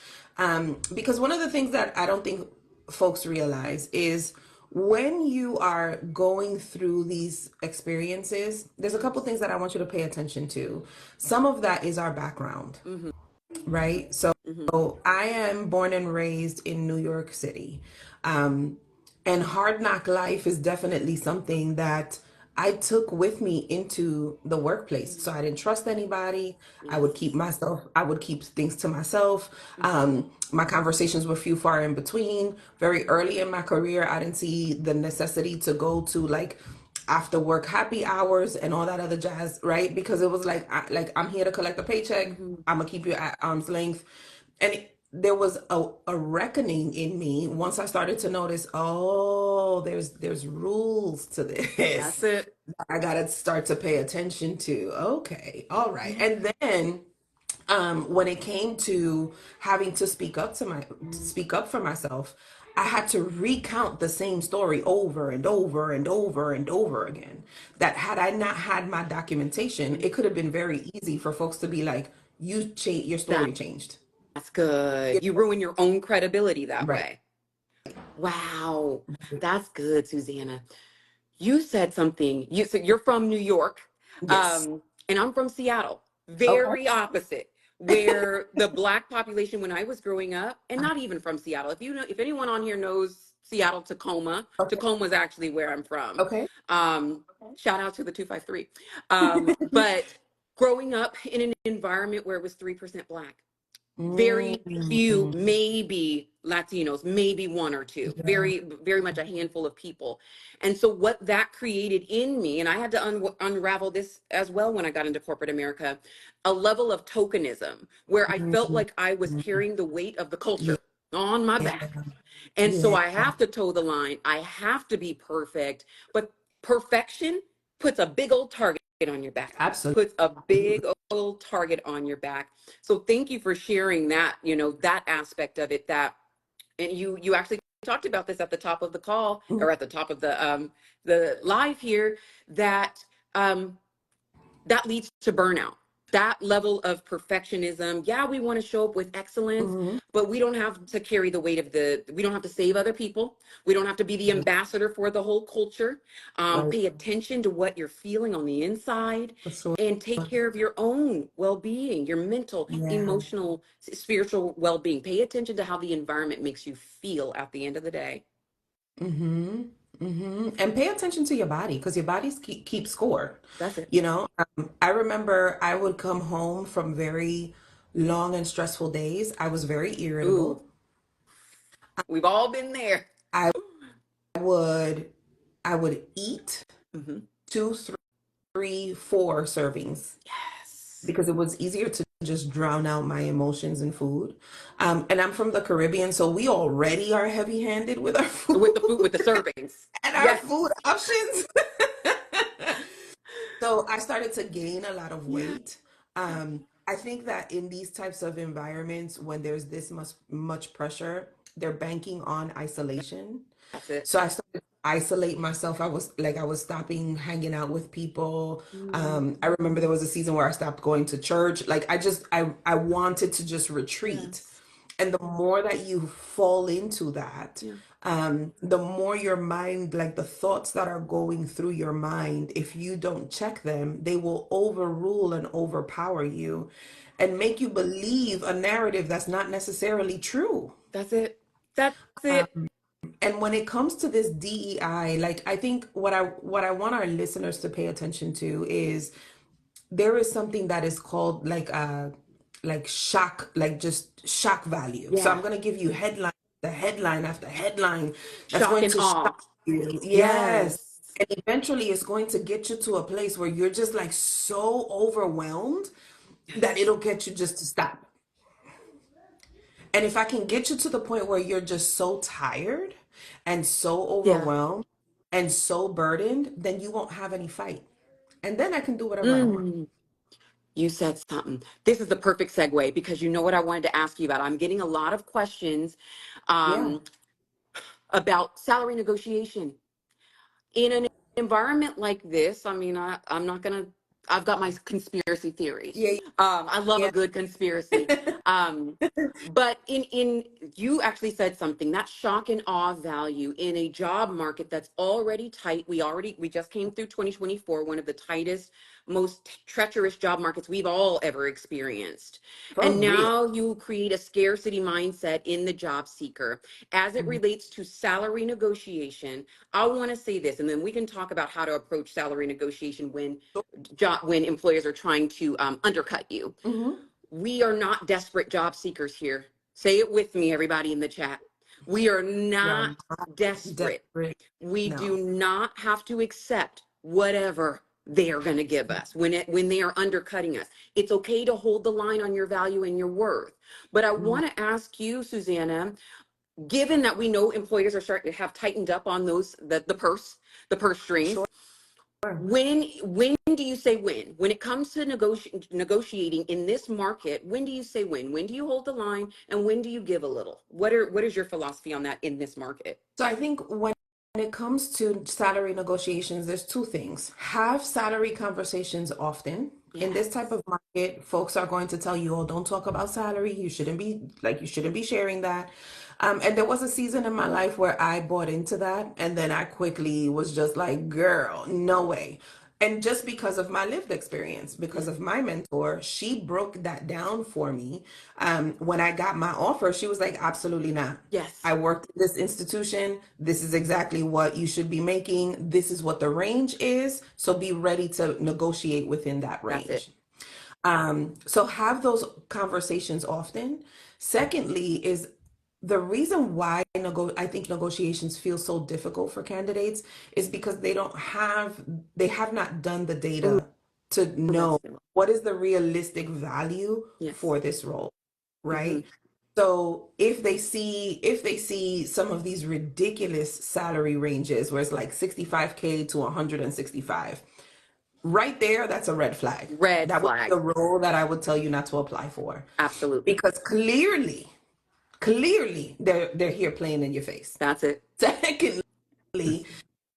Because one of the things that I don't think folks realize is when you are going through these experiences, there's a couple things that I want you to pay attention to. Some of that is our background, Hmm. right? So Hmm. I am born and raised in New York City. Um, and hard knock life is definitely something that I took with me into the workplace. So I didn't trust anybody. Yes. I would keep things to myself. My conversations were few far in between. Very early in my career, I didn't see the necessity to go to like after work happy hours and all that other jazz, right? Because it was like, I'm here to collect a paycheck. Hmm. I'm gonna keep you at arm's length. And there was a reckoning in me once I started to notice, oh, there's rules to That's this. it. I gotta start to pay attention to. Okay, all right. Yeah. And then when it came to having to speak up for myself, I had to recount the same story over and over and over and over again. That had I not had my documentation, it could have been very easy for folks to be like, your story changed. That's good. You You ruin your own credibility know? that Right. way. Wow. That's good, Susanna. You said something. So you're from New York, Yes. and I'm from Seattle. Okay. Very opposite. Where the Black population when I was growing up, and not even from Seattle. If anyone on here knows Seattle, Tacoma, Okay. Tacoma is actually where I'm from. Okay. Um, Shout out to the 253. But growing up in an environment where it was 3% Black, very few, Mm, maybe Latinos, maybe one or two, yeah. very, very much a handful of people. And so, what that created in me, and I had to unravel this as well when I got into corporate America, a level of tokenism where I felt Mm, like I was carrying the weight of the yeah. culture on my back. And so, Yeah. I have to toe the line, I have to be perfect, but perfection puts a big old target on your back, Absolutely. puts a big old target on your back. So thank you for sharing that, that aspect of it, that and you actually talked about this at the top of the call Mhm. or at the top of the live here, that um that leads to burnout. That level of perfectionism. Yeah, we want to show up with excellence, Mhm. but we don't have to carry the weight of we don't have to save other people. We don't have to be the Right. ambassador for the whole culture. Right. Pay attention to what you're feeling on the inside For sure. and take care of your own well-being, your mental, Yeah. emotional, spiritual well-being. Pay attention to how the environment makes you feel at the end of the day. Mm-hmm. Mm-hmm. And pay attention to your body because your bodies keep score. That's it. I remember I would come home from very long and stressful days. I was very Ooh, irritable. we've all been there. I would I would eat Hmm. two, three, four servings Yes. because it was easier to just drown out my emotions in food. And I'm from the Caribbean, so we already are heavy-handed with our With the food, food with the servings. and our Yes. food options. So I started to gain a lot of Yeah. weight. I think that in these types of environments, when there's this much pressure, they're banking on isolation. That's it. So I started to isolate myself. I was stopping hanging out with people. Mm, I remember there was a season where I stopped going to church. Like I wanted to just retreat. yes. And the more that you fall into that, Yeah. The more your mind, like the thoughts that are going through your mind, if you don't check them, they will overrule and overpower you and make you believe a narrative that's not necessarily true. That's it. That's Um, it. and when it comes to this DEI, like I think what I want our listeners to pay attention to is there is something that is called like shock, like just shock value. So I'm Yeah. going to give you headline the headline after headline that's Shock going and to awe. shock you. Yes. Yes. And eventually it's going to get you to a place where you're just like so overwhelmed that Yes. it'll get you just to stop. And if I can get you to the point where you're just so tired and so Yeah. overwhelmed and so burdened, then you won't have any fight. And then I can do whatever I want. Mm. You said something. This is the perfect segue because you know what I wanted to ask you about. I'm getting a lot of questions Yeah. um, about salary negotiation in an environment like this. I mean, I'm not gonna. I've got my conspiracy theories. Yeah. I love a Yeah. good conspiracy. Um, but in you actually said something that shock and awe value in a job market that's already tight. We just came through 2024, one of the tightest, most treacherous job markets we've all ever experienced. For And real. now you create a scarcity mindset in the job seeker as it Mhm. relates to salary negotiation. I want to say this, and then we can talk about how to approach salary negotiation when employers are trying to undercut you. Mhm. We are not desperate job seekers here. Say it with me, everybody in the chat. We are We are not not desperate. desperate. We do No. not have to accept whatever they are going to give us when they are undercutting us. It's okay to hold the line on your value and your worth. But I Mhm. want to ask you, Susanna, given that we know employers are starting to have tightened up on the purse strings, Sure. when do you say when it comes to negotiating in this market, when do you say when do you hold the line, and when do you give a little? What is your philosophy on that in this market? So I think when it comes to salary negotiations, there's two things. Have salary conversations often. In this type Yes. of market, folks are going to tell you, oh, don't talk about salary. You shouldn't be sharing that. And there was a season in my life where I bought into that. And then I quickly was just like, girl, no way. And just because of my lived experience, because Yeah. of my mentor, she broke that down for me. When I got my offer, she was like, absolutely not. Yes. I worked in this institution. This is exactly what you should be making. This is what the range is. So be ready to negotiate within that That's it. range. So have those conversations often. Secondly, is the reason why I think negotiations feel so difficult for candidates is because they have not done the Ooh, data to that's know good. what is the realistic value Yes. for this role, Hmm. right? So if they see some of these ridiculous salary ranges where it's like 65K to 165, right there, that's a red flag. Red That would be flag. a role that I would tell you not to apply for Absolutely. because clearly they're here playing in your face. That's it. Secondly,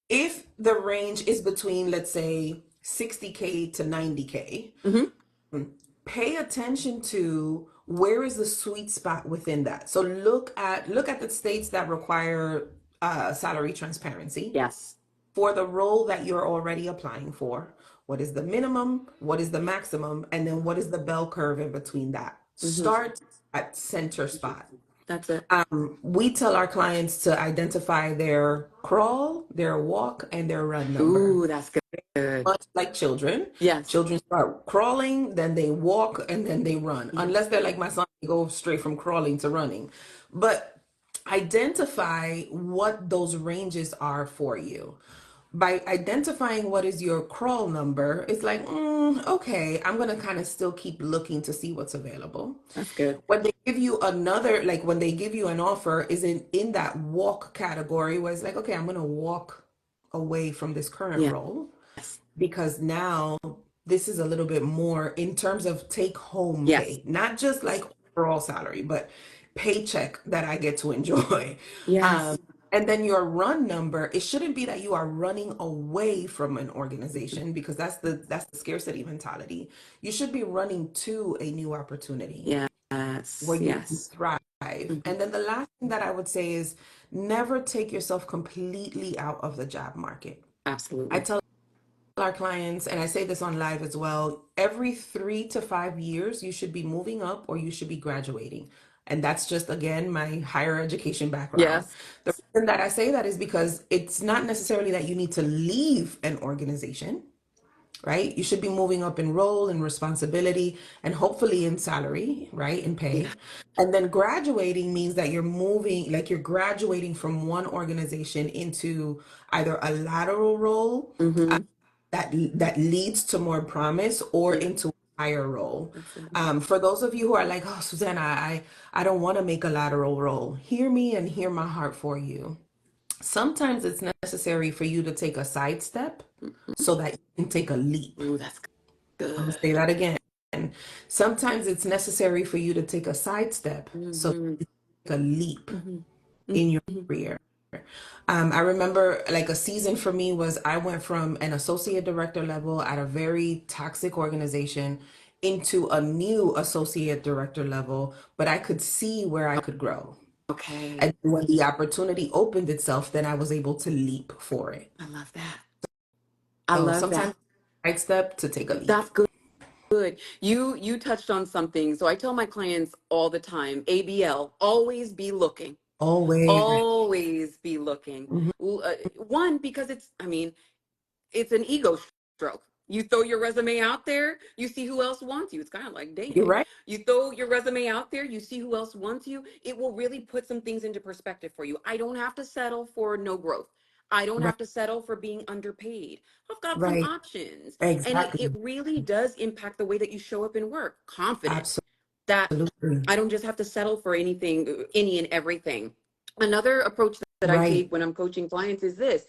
if the range is between, let's say, 60K to 90K, Hmm. pay attention to where is the sweet spot within that. So look at the states that require salary transparency Yes. for the role that you're already applying for. What is the minimum? What is the maximum? And then what is the bell curve in between that? Hmm. Start at center spot. That's it. We tell our clients to identify their crawl, their walk, and their run number. Ooh, that's good. Much like children. Yes. Children start crawling, then they walk, and then they run. Unless Yes. they're like my son, they go straight from crawling to running. But identify what those ranges are for you. By identifying what is your crawl number, it's like, okay, I'm going to kind of still keep looking to see what's available. That's good. When they give you when they give you an offer, is in that walk category where it's like, okay, I'm going to walk away from this current Yes. role because now this is a little bit more in terms of take home Yes. pay, not just like overall salary, but paycheck that I get to enjoy. Yes. And then your run number, it shouldn't be that you are running away from an organization because that's the scarcity mentality. You should be running to a new opportunity. Yeah. where Yes. you can Yes. thrive. Hmm. And then the last thing that I would say is never take yourself completely out of the job market. I Absolutely. tell our clients, and I say this on live as well, every 3 to 5 years, you should be moving up or you should be graduating. And that's just, again, my higher education background. Yes. The reason that I say that is because it's not necessarily that you need to leave an organization, right? You should be moving up in role and responsibility and hopefully in salary, right? In Yeah. pay. And then graduating means that you're moving, like you're graduating from one organization into either a lateral role Hmm. that leads to more promise or Yeah. into a higher role. That's it. For those of you who are like, oh, Susanna, I don't want to make a lateral role. Hear me and hear my heart for you. Sometimes it's necessary for you to take a sidestep so that you can take a leap. Ooh, that's I'm gonna say good. that again. Sometimes it's necessary for you to take a sidestep so Hmm. you can take a leap Hmm. in your Hmm. career. I remember like a season for me was I went from an associate director level at a very toxic organization into a new associate director level, but I could see where I could grow. Okay. And when the opportunity opened itself, then I was able to leap for it. I love that. I So love sometimes that. right step to take a leap. That's good. Good. You touched on something. So I tell my clients all the time, ABL, always be looking. Always. Always be looking. Mhm. One, because it's an ego stroke. You throw your resume out there, you see who else wants you. It's kind of like You're dating. right. You throw your resume out there, you see who else wants you. It will really put some things into perspective for you. I don't have to settle for no growth. I don't Right. have to settle for being underpaid. I've got some Right. options. And it Exactly. really does impact the way that you show up in work. Confidence that Absolutely. I don't just have to settle for anything, any and everything. Another approach that I Right. take when I'm coaching clients is this: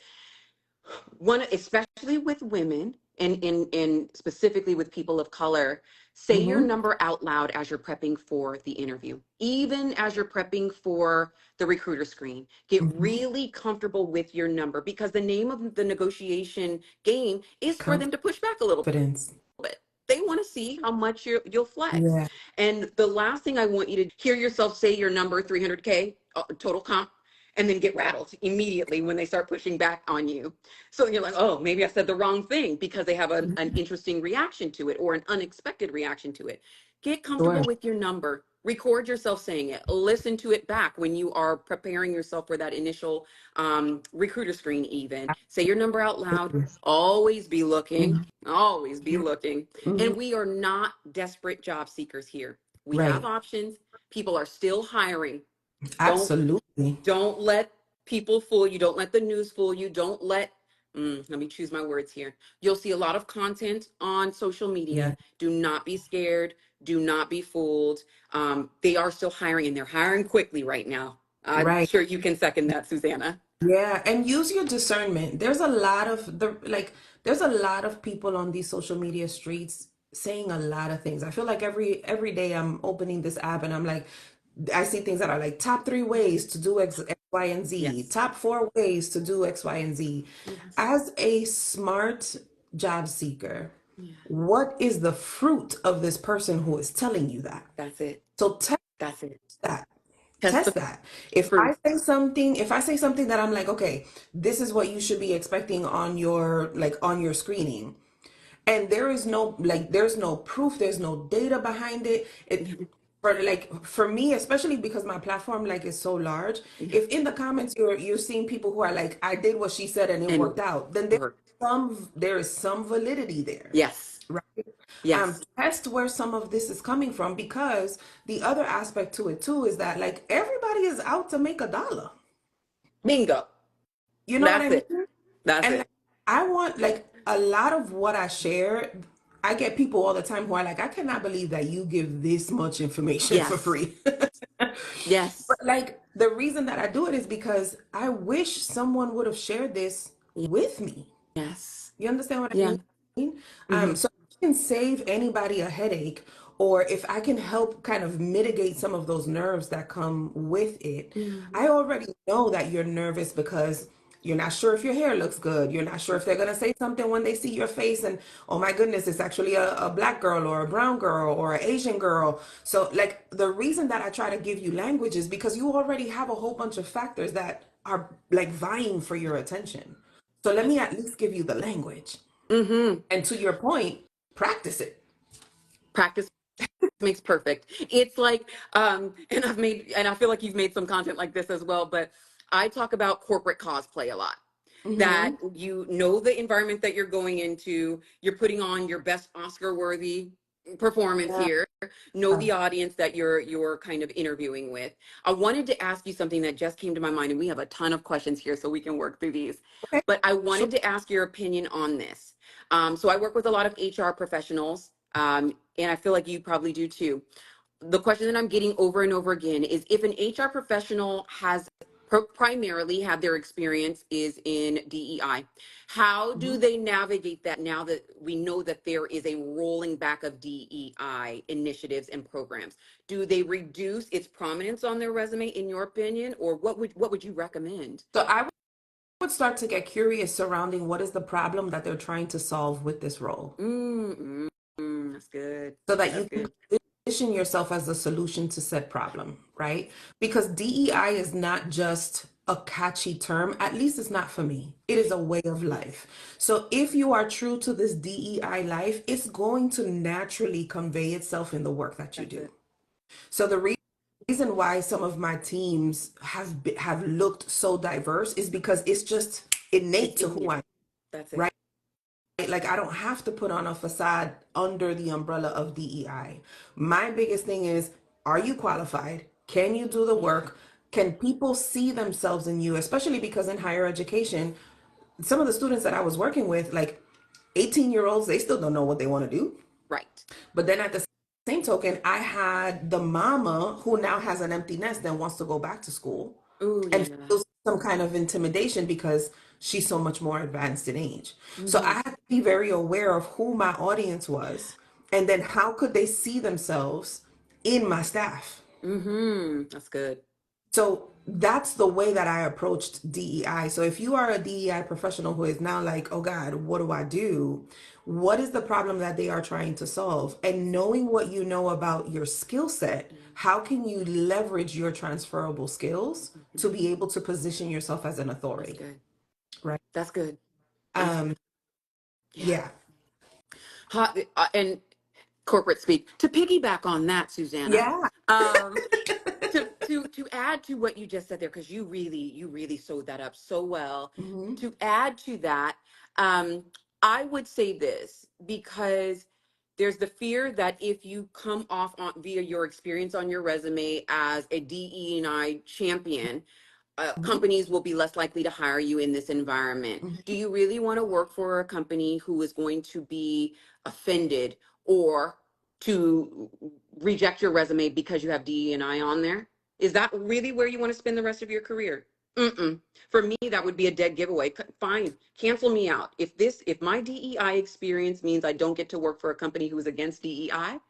one, especially with women and specifically with people of color, say your Mm-hmm. number out loud as you're prepping for the interview, even as you're prepping for the recruiter screen. Get Mm-hmm. really comfortable with your number, because the name of the negotiation game is for them to push back a little Confidence. bit. They want to see how much you'll flex. Yeah. And the last thing I want you to hear yourself say your number, 300K total comp, and then get rattled immediately when they start pushing back on you. So you're like, oh, maybe I said the wrong thing, because they have an interesting reaction to it or an unexpected reaction to it. Get Sure. comfortable with your number. Record yourself saying it. Listen to it back when you are preparing yourself for that initial recruiter screen, even. Say your number out loud. Absolutely. Always be looking. Mm-hmm. Always be looking. Mm-hmm. And we are not desperate job seekers here. We have Right. options. People are still hiring. Don't Absolutely. don't let people fool you. Don't let the news fool you. Don't let, let me choose my words here. You'll see a lot of content on social Yeah. media. Do not be scared. Do not be fooled. They are still hiring, and they're hiring quickly right now. I'm Right. sure you can second that, Susanna. Yeah. And use your discernment. There's a lot of people on these social media streets saying a lot of things. I feel like every day I'm opening this app and I'm like, I see things that are like top 3 ways to do X, Y, and Z, Yes. top 4 ways to do X, Y, and Z. Yes. As a smart job seeker, Yeah. what is the fruit of this person who is telling you that? That's it. So test That's it. that. Test Test the that. If I say something that I'm like, okay, this is what you should be expecting on your screening, and there's no proof, there's no data behind it. For me, especially because my platform like is so large, Yeah. if in the comments you're seeing people who are like, I did what she said and it And worked out, then work. there is some validity there, Yes. right? Yes. Test where some of this is coming from, because the other aspect to it too is that like everybody is out to make a dollar. Bingo. You know what I That's it. mean? That's And like, it. I want like a lot of what I share. I get people all the time who are like, I cannot believe that you give this much information for Yes. free. Yes. But like the reason that I do it is because I wish someone would have shared this with me. Yes. You understand what I Yeah. mean? Hmm. So if I can save anybody a headache, or if I can help kind of mitigate some of those nerves that come with it, Yeah. I already know that you're nervous because You're not sure if your hair looks good. You're not sure if they're going to say something when they see your face and, oh my goodness, it's actually a black girl or a brown girl or an Asian girl. So, like, the reason that I try to give you language is because you already have a whole bunch of factors that are like vying for your attention. So, let me at least give you the language. Mm-hmm. And to your point, practice it. Practice makes perfect. It's like, and I feel like you've made some content like this as well, but I talk about corporate cosplay a lot. That Mm-hmm. you know the environment that you're going into, you're putting on your best Oscar worthy performance Yeah. here, know the audience that you're kind of interviewing with. I wanted to ask you something that just came to my mind, and we have a ton of questions here so we can work through these. Okay. But I Sure. wanted to ask your opinion on this. So I work with a lot of HR professionals, and I feel like you probably do too. The question that I'm getting over and over again is if an HR professional has primarily had their experience is in DEI, how do Mhm. they navigate that now that we know that there is a rolling back of DEI initiatives and programs? Do they reduce its prominence on their resume, in your opinion, or what would you recommend? So I would start to get curious surrounding what is the problem that they're trying to solve with this role That's good. so that That's you can good. position yourself as a solution to said problem, right? Because DEI is not just a catchy term, at least it's not for me. It is a way of Yes, life. So if you are true to this DEI life, it's going to naturally convey itself in the work that you that's do. it. So the reason why some of my teams have looked so diverse is because it's just It's innate to in who you. I am, That's it. right? Like I don't have to put on a facade under the umbrella of DEI. My biggest thing is, are you qualified? Can you do the Yeah. work? Can people see themselves in you? Especially because in higher education, some of the students that I was working with, like 18-year-olds, they still don't know what they want to do. Right. But then at the same token, I had the mama who now has an empty nest and wants to go back to school Oh, and yeah. feels some kind of intimidation because she's so much more advanced in age. So I Mm-hmm. had to be very aware of who my audience was and then how could they see themselves in my staff. Mm-hmm. That's good. So that's the way that I approached DEI. So if you are a DEI professional who is now like, oh God, what do I do? What is the problem that they are trying to solve? And knowing what you know about your skill set, Yeah. how can you leverage your transferable skills to Mm-hmm. be able to position yourself as an That's authority? good. Right. That's good. That's Um, good. Yeah. yeah. And corporate speak. To piggyback on that, Susanna, Yeah. um, to add to what you just said there, because you really sewed that up so well. Hmm. To add to that, um, I would say this because there's the fear that if you come off on via your experience on your resume as a DE&I champion, Hmm. companies will be less likely to hire you in this environment. Do Hmm. you really want to work for a company who is going to be offended or to reject your resume because you have DE&I on there? Is that really where you want to spend the rest of your career? Mm-mm. For me, that would be a dead giveaway. Fine, cancel me out. If my DEI experience means I don't get to work for a company who is against DEI,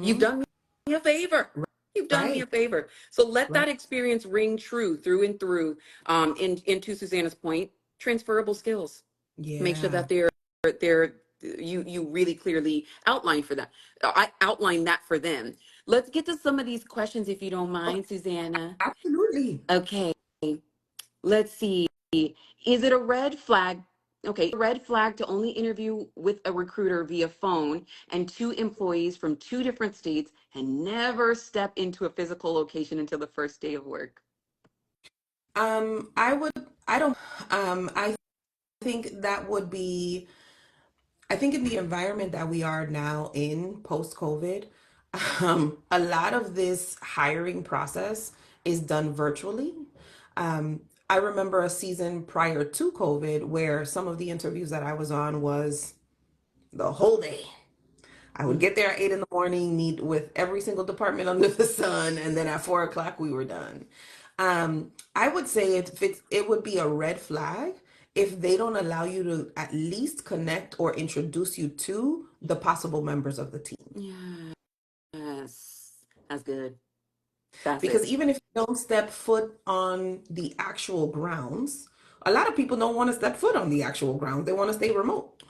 you've Hmm. done me a favor. You've done me a Right. favor. So let Right. that experience ring true through and through. Into Susanna's point, transferable skills. Make sure Yeah. that they're you really clearly outline for that. I outline that for them. Let's get to some of these questions if you don't Okay. mind, Susanna. Absolutely. Okay, let's see. Is it a red flag? Okay, red flag to only interview with a recruiter via phone and two employees from two different states and never step into a physical location until the first day of work. I would, I don't, I think that would be, I think in the environment that we are now in post COVID, a lot of this hiring process is done virtually. I remember a season prior to COVID where some of the interviews that I was on was the whole day. I would Mm. get there at 8 in the morning, meet with every single department under the sun, and then at 4 o'clock we were done. I would say it would be a red flag if they don't allow you to at least connect or introduce you to the possible members of the team. Yes, that's good. That's Because it. even if you don't step foot on the actual grounds, A lot of people don't want to step foot on the actual ground. They want to stay remote.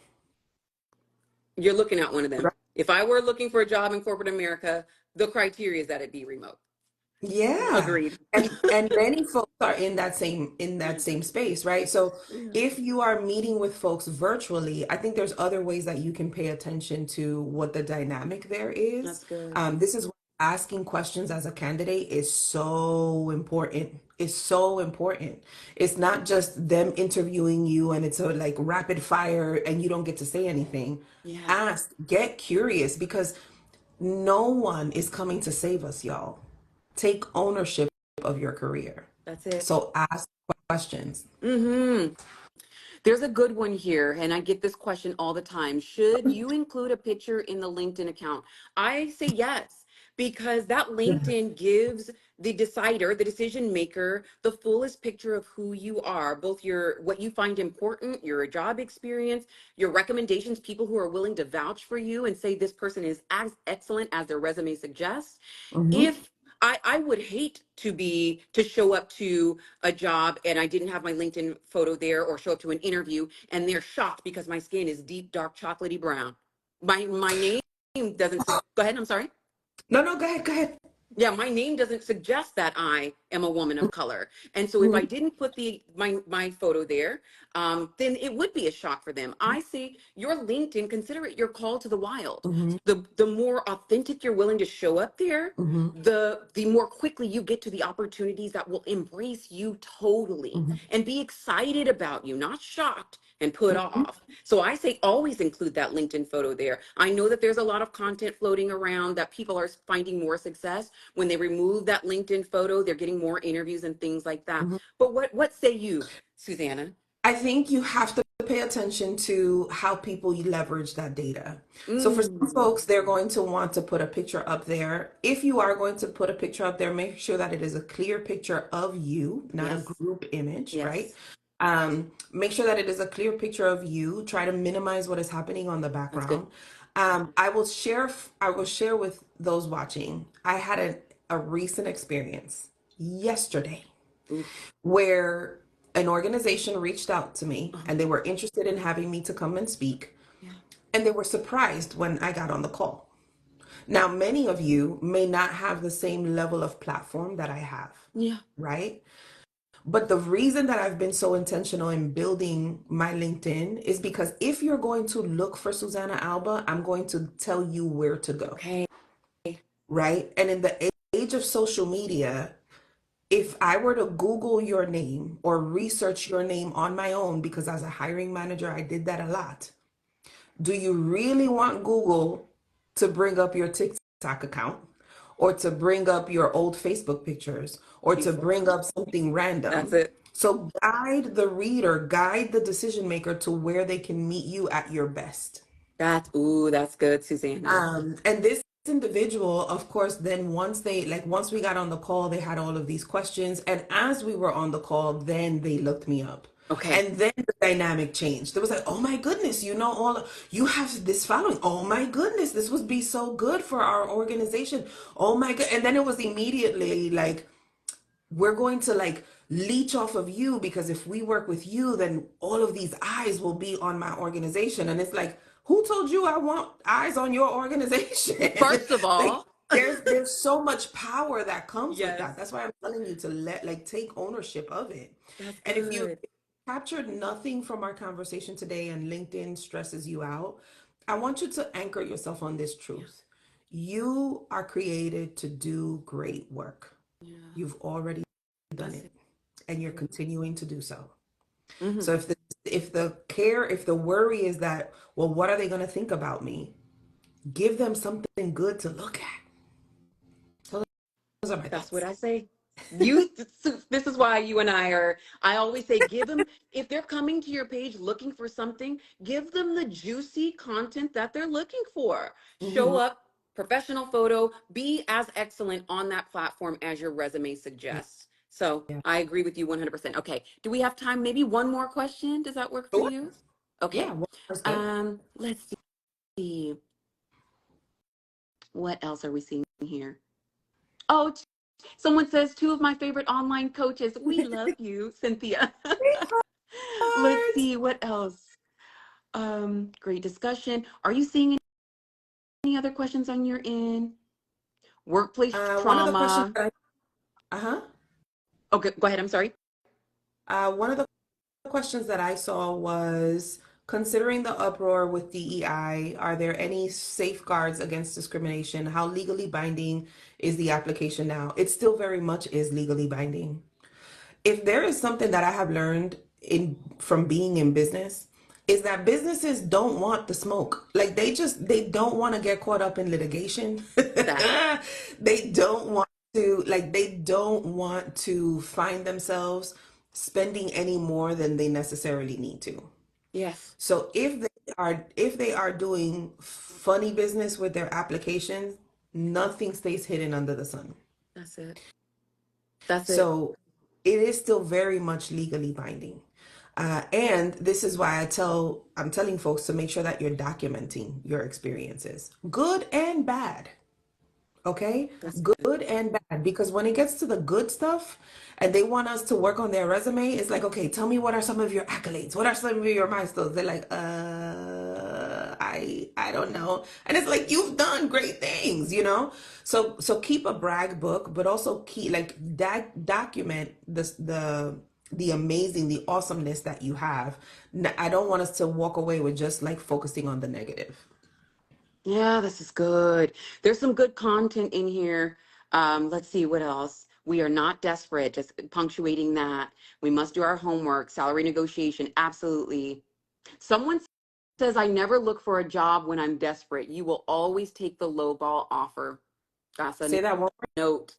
You're looking at one of them. Right? If I were looking for a job in corporate America, the criteria is that it be remote. Yeah. Agreed. And many folks are in that same space, right? So Yeah. if you are meeting with folks virtually, I think there's other ways that you can pay attention to what the dynamic there is. That's good. This is why asking questions as a candidate is so important. It's so important. It's not just them interviewing you and it's a like rapid fire and you don't get to say anything. Yeah, Ask, get curious because no one is coming to save us, y'all. Take ownership of your career. that's it. So ask questions. Mm-hmm. There's a good one here, and I get this question all the time. Should you include a picture in the LinkedIn account? I say yes, because that LinkedIn gives the decider, the decision maker, the fullest picture of who you are, both your what you find important, your job experience, your recommendations, people who are willing to vouch for you and say this person is as excellent as their resume suggests. Mm-hmm. If I would hate to show up to a job and I didn't have my LinkedIn photo there, or show up to an interview and they're shocked because my skin is deep, dark, chocolatey brown. My name doesn't go ahead, I'm sorry. No, no, go ahead, go ahead. Yeah, my name doesn't suggest that I am a woman of color. And so if I Mm-hmm. didn't put my photo there, then it would be a shock for them. I say your LinkedIn, consider it your call to the wild. Mm-hmm. The more authentic you're willing to show up there, Mm-hmm. the more quickly you get to the opportunities that will embrace you totally Mm-hmm. and be excited about you, not shocked and put Mm-hmm. off. So I say always include that LinkedIn photo there. I know that there's a lot of content floating around that people are finding more success when they remove that LinkedIn photo. They're getting more interviews and things like that. Mm-hmm. But what say you, Susanna? I think you have to pay attention to how people leverage that data. So for some Mm, folks, they're going to want to put a picture up there. If you are going to put a picture up there, make sure that it is a clear picture of you, not a yes, group image, right? yes, Make sure that it is a clear picture of you. Try to minimize what is happening on the that's good. background. I will share with those watching. I had a recent experience yesterday Oof. where an organization reached out to me Uh-huh. and they were interested in having me to come and speak. Yeah. And they were surprised when I got on the call. Now, many of you may not have the same level of platform that I have, Yeah. right? But the reason that I've been so intentional in building my LinkedIn is because if you're going to look for Susana Alba, I'm going to tell you where to go, Okay. right? And in the age of social media, if I were to Google your name or research your name on my own, because as a hiring manager, I did that a lot. Do you really want Google to bring up your TikTok account or to bring up your old Facebook pictures or to Before. bring up something That's random? it. So guide the reader, guide the decision maker to where they can meet you at your best. That's good, Susanna. And this individual, of course, then once we got on the call, they had all of these questions. And as we were on the call, then they looked me up. Okay. And then the dynamic changed. It was like, oh my goodness, you have this following. Oh my goodness, this would be so good for our organization. Oh my god. And then it was immediately like, we're going to like leech off of you because if we work with you, then all of these eyes will be on my organization. And it's like, who told you I want eyes on your organization? First of Like all, there's so much power that comes with yes, that. That's why I'm telling you to take ownership of it. that's And if you good. captured nothing from our conversation today and LinkedIn stresses you out, I want you to anchor yourself on this Yeah. truth. You are created to do great work. Yeah. You've already done That's it and you're continuing to do so. it. So if the worry is that, well, what are they going to think about me? Give them something good to look at. So those are my That's what thoughts. I say. This is why you and I always say, give them, if they're coming to your page looking for something, give them the juicy content that they're looking for. Show Hmm. up, professional photo, be as excellent on that platform as your resume suggests. So Yeah. I agree with you 100%. Okay. Do we have time? Maybe one more question? Does that work for Sure. you? Yeah. Okay. Well, that's good. Let's see. What else are we seeing here? Oh, someone says two of my favorite online coaches. We love you, Cynthia. Let's part. see what else. Great discussion. Are you seeing any other questions on your end? Workplace One of the questions trauma. that uh-huh. Okay, go ahead. I'm sorry. One of the questions that I saw was considering the uproar with DEI, are there any safeguards against discrimination? How legally binding is the application now? It still very much is legally binding. If there is something that I have learned in from being in business, is that businesses don't want the smoke. Like they don't want to get caught up in litigation. That. They don't want to they don't want to find themselves spending any more than they necessarily need to. Yes, So if they are doing funny business with their applications, nothing stays hidden under the sun. that's it. That's it. So it is still very much legally binding. And this is why I'm telling folks to make sure that you're documenting your experiences, good and bad. Okay, That's good. good and bad. Because when it gets to the good stuff and they want us to work on their resume, it's like, okay, tell me what are some of your accolades? What are some of your milestones? They're like, I don't know. And it's like, you've done great things, you know? So keep a brag book, but also keep document the amazing, the awesomeness that you have. I don't want us to walk away with just like focusing on the negative. Yeah, this is good. There's some good content in here. Let's see what else. We are not desperate, just punctuating that. We must do our homework. Salary negotiation, absolutely. Someone says, I never look for a job when I'm desperate. You will always take the lowball offer. That's a Say that one. note.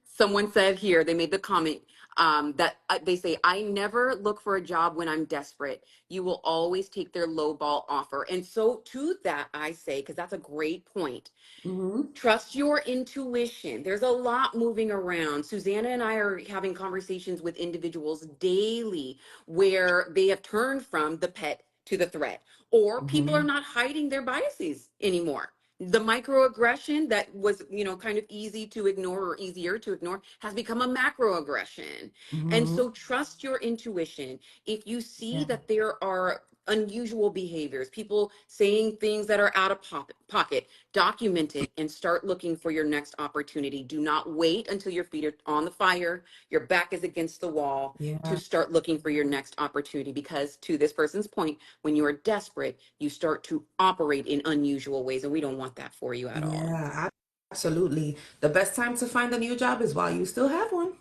Someone said here, they made the comment that they say, I never look for a job when I'm desperate. You will always take their lowball offer. And so to that, I say, because that's a great point. Mm-hmm. Trust your intuition. There's a lot moving around. Susanna and I are having conversations with individuals daily where they have turned from the pet to the threat, or people are Mm-hmm. not hiding their biases anymore. The microaggression that was, kind of easy to ignore or easier to ignore has become a macroaggression. And Mm-hmm. so trust your intuition. If you see Yeah. that there are unusual behaviors, people saying things that are out of pocket, document it and start looking for your next opportunity. Do not wait until your feet are on the fire, your back is against the wall to Yeah. start looking for your next opportunity. Because to this person's point, when you are desperate, you start to operate in unusual ways. And we don't want that for you at all. Yeah, absolutely. The best time to find a new job is while you still have one.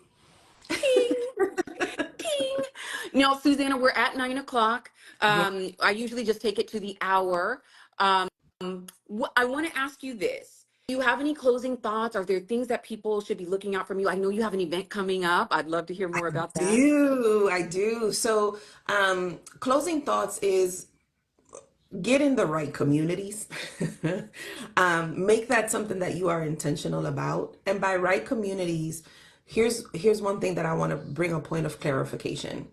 Ting, ting. Now, Susanna, we're at 9 o'clock. Yeah. I usually just take it to the hour. Um, I want to ask you this. Do you have any closing thoughts? Are there things that people should be looking out from you? I know you have an event coming up. I'd love to hear more about that. I do. So, closing thoughts is get in the right communities. Make that something that you are intentional about. And by right communities, here's one thing that I want to bring a point of clarification.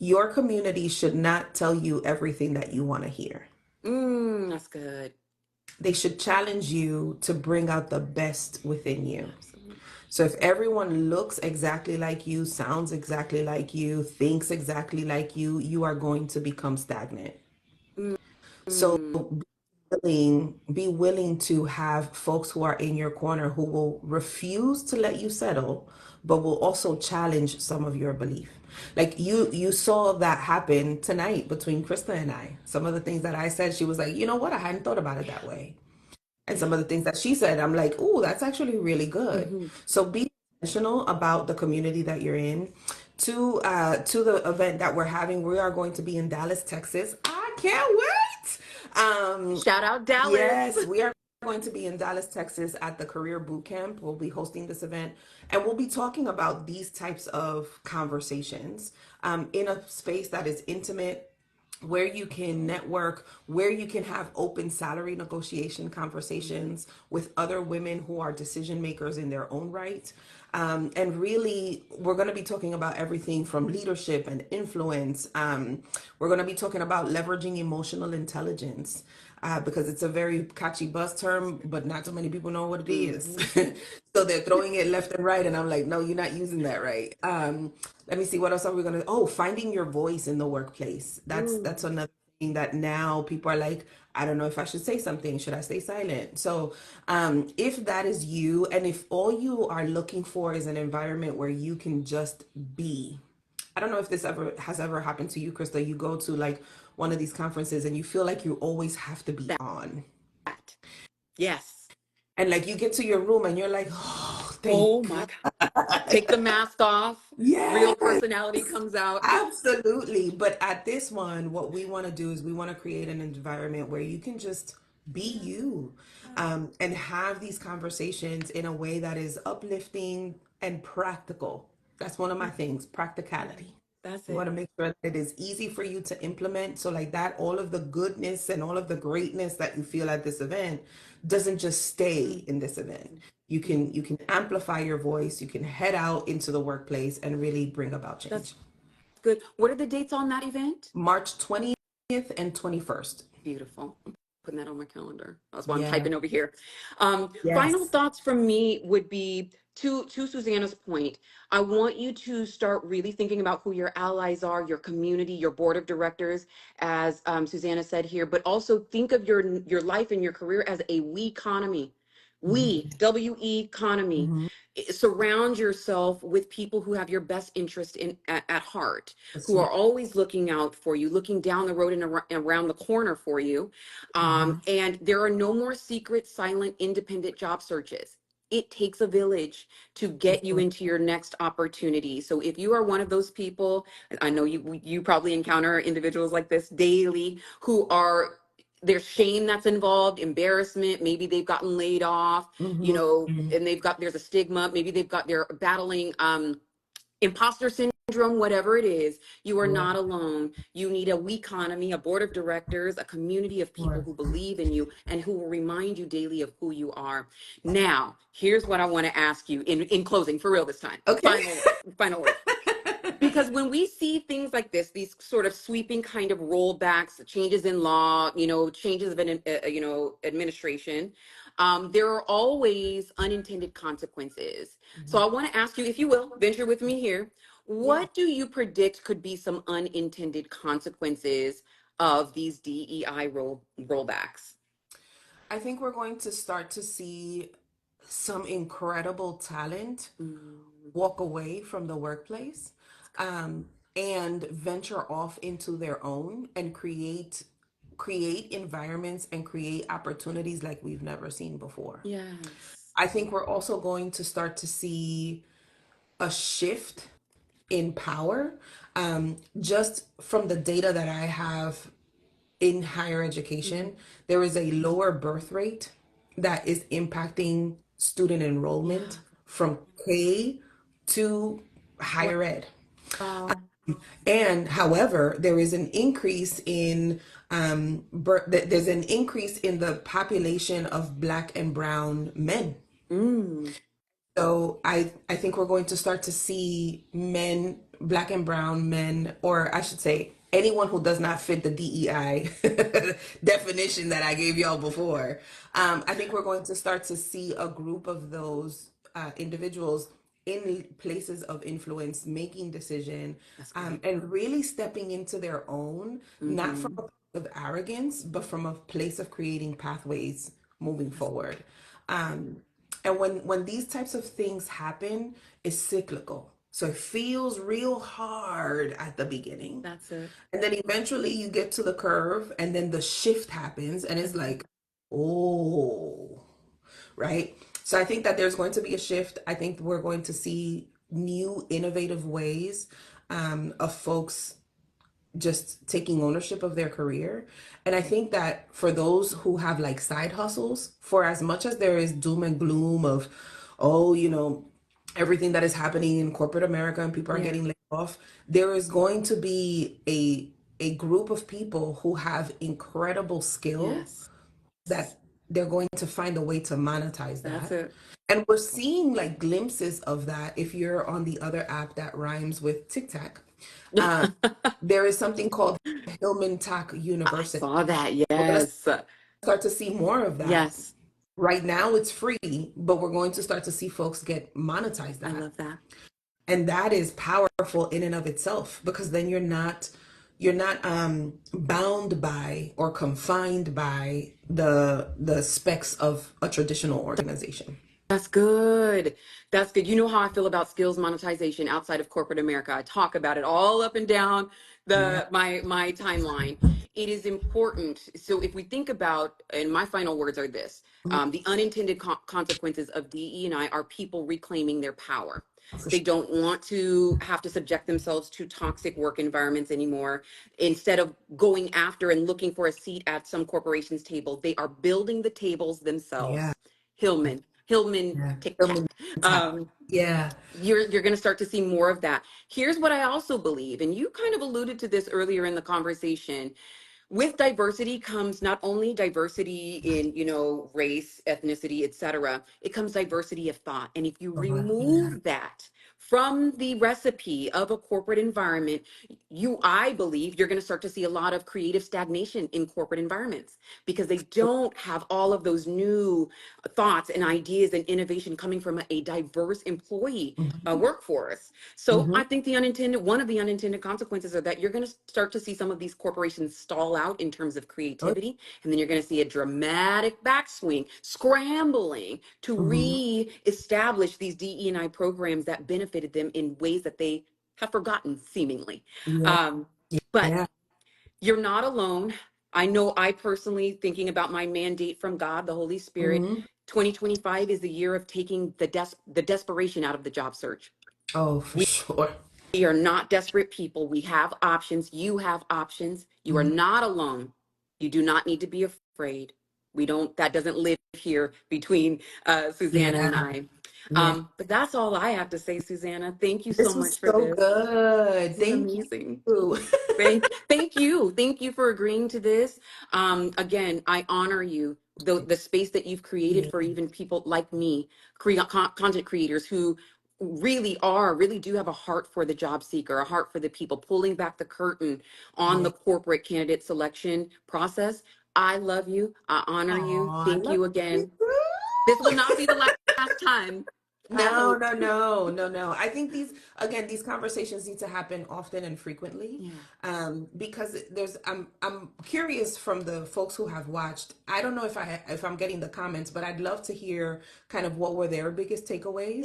Your community should not tell you everything that you want to hear. That's good. They should challenge you to bring out the best within you. Absolutely. So if everyone looks exactly like you, sounds exactly like you, thinks exactly like you are going to become stagnant. So Mm, be willing to have folks who are in your corner who will refuse to let you settle, but will also challenge some of your belief. Like you saw that happen tonight between Krista and I. Some of the things that I said, she was like, you know what? I hadn't thought about it that way. And some of the things that she said, I'm like, oh, that's actually really good. mhm. So be intentional about the community that you're in. To the event that we're having, we are going to be in Dallas, Texas. I can't wait. Shout out Dallas. Yes, we are going to be in Dallas, Texas at the Career Boot Camp. We'll be hosting this event and we'll be talking about these types of conversations in a space that is intimate, where you can network, where you can have open salary negotiation conversations with other women who are decision makers in their own right. And really, we're going to be talking about everything from leadership and influence. We're going to be talking about leveraging emotional intelligence. because it's a very catchy buzz term, but not too many people know what it is. Hmm. So they're throwing it left and right, and I'm like, no, you're not using that right. Let me see, what else are we gonna? Oh, finding your voice in the workplace. That's Ooh, another thing that now people are like, I don't know if I should say something. Should I stay silent? So, if that is you, and if all you are looking for is an environment where you can just be, I don't know if this ever happened to you, Krista. You go to like one of these conferences and you feel like you always have to be that. on. Yes. And like you get to your room and you're like, oh, thank Oh my God. God. Take the mask off. Real Yes, personality comes out. absolutely. But at this one, what we want to do is we want to create an environment where you can just be Yeah. you, and have these conversations in a way that is uplifting and practical. That's one of my things, Yeah. practicality. That's We want it. to make sure that it is easy for you to implement. So, like that, all of the goodness and all of the greatness that you feel at this event doesn't just stay Mm. in this event. Mm. You can amplify your voice. You can head out into the workplace and really bring about That's change. good. What are the dates on that event? March 20th and 21st. Beautiful. I'm putting that on my calendar. That's why I'm Yeah. typing over here. Final Yes. thoughts from me would be to Susanna's point. I want you to start really thinking about who your allies are, your community, your board of directors, as Susanna said here, but also think of your life and your career as a we economy. We, Mhm. W-E economy. Mhm. Surround yourself with people who have your best interest at heart, That's who right. are always looking out for you, looking down the road and around the corner for you. Mhm. And there are no more secret, silent, independent job searches. It takes a village to get you into your next opportunity. So if you are one of those people, I know you probably encounter individuals like this daily who are, there's shame that's involved, embarrassment, maybe they've gotten laid off, Mhm. Mhm. and there's a stigma, maybe they're battling imposter syndrome, whatever it is. You are Yeah. not alone. You need a we economy, a board of directors, a community of people Sure. who believe in you and who will remind you daily of who you are. Now, here's what I want to ask you in closing, for real this time. Okay. Final words. Because when we see things like this, these sort of sweeping kind of rollbacks, changes in law, changes of an administration, there are always unintended consequences. So Mhm. I want to ask you, if you will, venture with me here. Yeah. What do you predict could be some unintended consequences of these DEI rollbacks? I think we're going to start to see some incredible talent Mm, walk away from the workplace, that's good. um, and venture off into their own and create environments and create opportunities like we've never seen before. Yes. I think we're also going to start to see a shift in power, just from the data that I have in higher Mhm. education. There is a lower birth rate that is impacting student enrollment Yeah. from K to higher ed. Wow. And however, there is an increase in there's an increase in the population of Black and Brown men. Mm. So I think we're going to start to see men, Black and brown men, or I should say anyone who does not fit the DEI definition that I gave y'all before. I think we're going to start to see a group of those individuals in places of influence making decision, That's great. and really stepping into their own, not from Hmm. a place of arrogance, but from a place of creating pathways moving That's, forward. And when these types of things happen, it's cyclical. So it feels real hard at the beginning. that's it. And then eventually you get to the curve and then the shift happens and it's like, oh, right? So I think that there's going to be a shift. I think we're going to see new innovative ways, of folks just taking ownership of their career. And I think that for those who have like side hustles, for as much as there is doom and gloom of, oh, everything that is happening in corporate America and people are Yeah. getting laid off, there is going to be a group of people who have incredible skill Yes. that they're going to find a way to monetize That's that. it. And we're seeing like glimpses of that if you're on the other app that rhymes with TikTok. Um, there is something called Hillman Talk I University. saw that. We're gonna Yes. start to see more of that. Yes, Right now it's free, but we're going to start to see folks get monetize I that. love that. And that is powerful in and of itself, because then you're not bound by or confined by the specs of a traditional organization. That's good. That's good. You know how I feel about skills monetization outside of corporate America. I talk about it all up and down Yeah. my timeline. It is important. So if we think about, and my final words are this, Mhm. the unintended consequences of DE&I are people reclaiming their power. For They sure. don't want to have to subject themselves to toxic work environments anymore. Instead of going after and looking for a seat at some corporation's table, they are building the tables Yeah. themselves. Hillman Yeah. Tic Film Tac. and tap. Yeah. You're going to start to see more of that. Here's what I also believe, and you kind of alluded to this earlier in the conversation. With diversity comes not only diversity in, race, ethnicity, etc. It comes diversity of thought. And if you Yeah. remove that from the recipe of a corporate environment, I believe you're going to start to see a lot of creative stagnation in corporate environments because they don't have all of those new thoughts and ideas and innovation coming from a diverse employee Mhm. workforce. So I Mhm. think one of the unintended consequences are that you're going to start to see some of these corporations stall out in terms of Oh, creativity, and then you're going to see a dramatic backswing, scrambling to mhm. re-establish these DE&I programs that benefited them in ways that they have forgotten, seemingly. Yeah. Um, but Yeah. you're not alone. I know I personally, thinking about my mandate from God, the Holy Spirit, Mhm. 2025 is the year of taking the desperation out of the job search. Oh, for sure. We are not desperate people. We have options. You have options. You are Mhm. not alone. You do not need to be afraid. That doesn't live here between Susanna and Yeah. I. Yeah. But that's all I have to say, Susanna. Thank you so This was much for so this. good. This is Thank amazing. you. Thank you. Thank you for agreeing to this. Again, I honor you, the space that you've created Yeah. for even people like me, content creators who really do have a heart for the job seeker, a heart for the people, pulling back the curtain on Yeah. the corporate candidate selection process. I love you. I honor you. Oh, I Thank love you you. again. This will not be the last time, I No, hope. no, no, no, no. I think these conversations need to happen often and frequently, Yeah. because I'm curious from the folks who have watched. I don't know if I'm getting the comments, but I'd love to hear kind of what were their biggest takeaways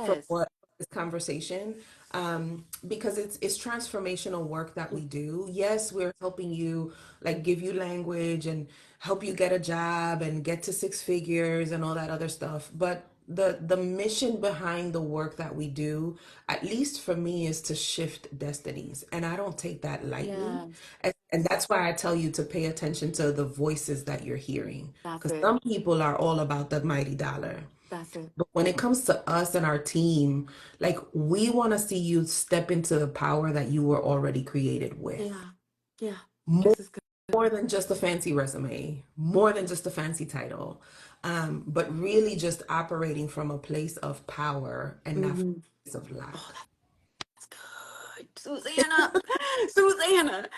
from Yes. what this conversation, because it's transformational work that we do. Yes, we're helping you, like, give you language and help you get a job and get to six figures and all that other stuff, but the mission behind the work that we do, at least for me, is to shift destinies, and I don't take that lightly. Yes. And that's why I tell you to pay attention to the voices that you're hearing, That's because it. some people are all about the mighty dollar, That's it. but when it comes to us and our team, like, we want to see you step into the power that you were already created with. Yeah. Yeah. More This is good. than just a fancy resume, more than just a fancy title, but really just operating from a place of power and not from Hmm. a place of Oh, lack. that's good. Susanna. Susanna.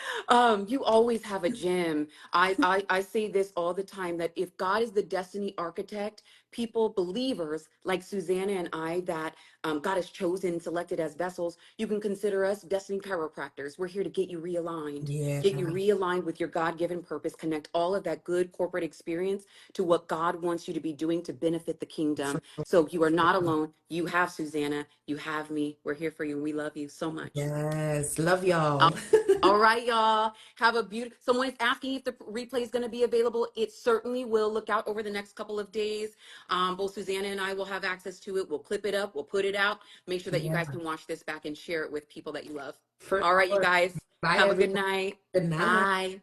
You always have a gem. I say this all the time that if God is the destiny architect, people, believers like Susanna and I that God has chosen, selected as vessels, you can consider us destiny chiropractors. We're here to Yeah, get you realigned with your God-given purpose, connect all of that good corporate experience to what God wants you to be doing to benefit the for kingdom. sure. So you are not alone. You have Susanna. You have me. We're here for you. And we love you so much. Yes, love All y'all. all right, y'all. Have a beautiful. Someone is asking if the replay is going to be available. It certainly will. Look out over the next couple of days. Both Susanna and I will have access to it. We'll clip it up. We'll put it out. Make sure that you Yeah, guys can watch this back and share it with people that you love. for All right, you sure. guys. Bye, Have a good everyone. night. Good night. Bye.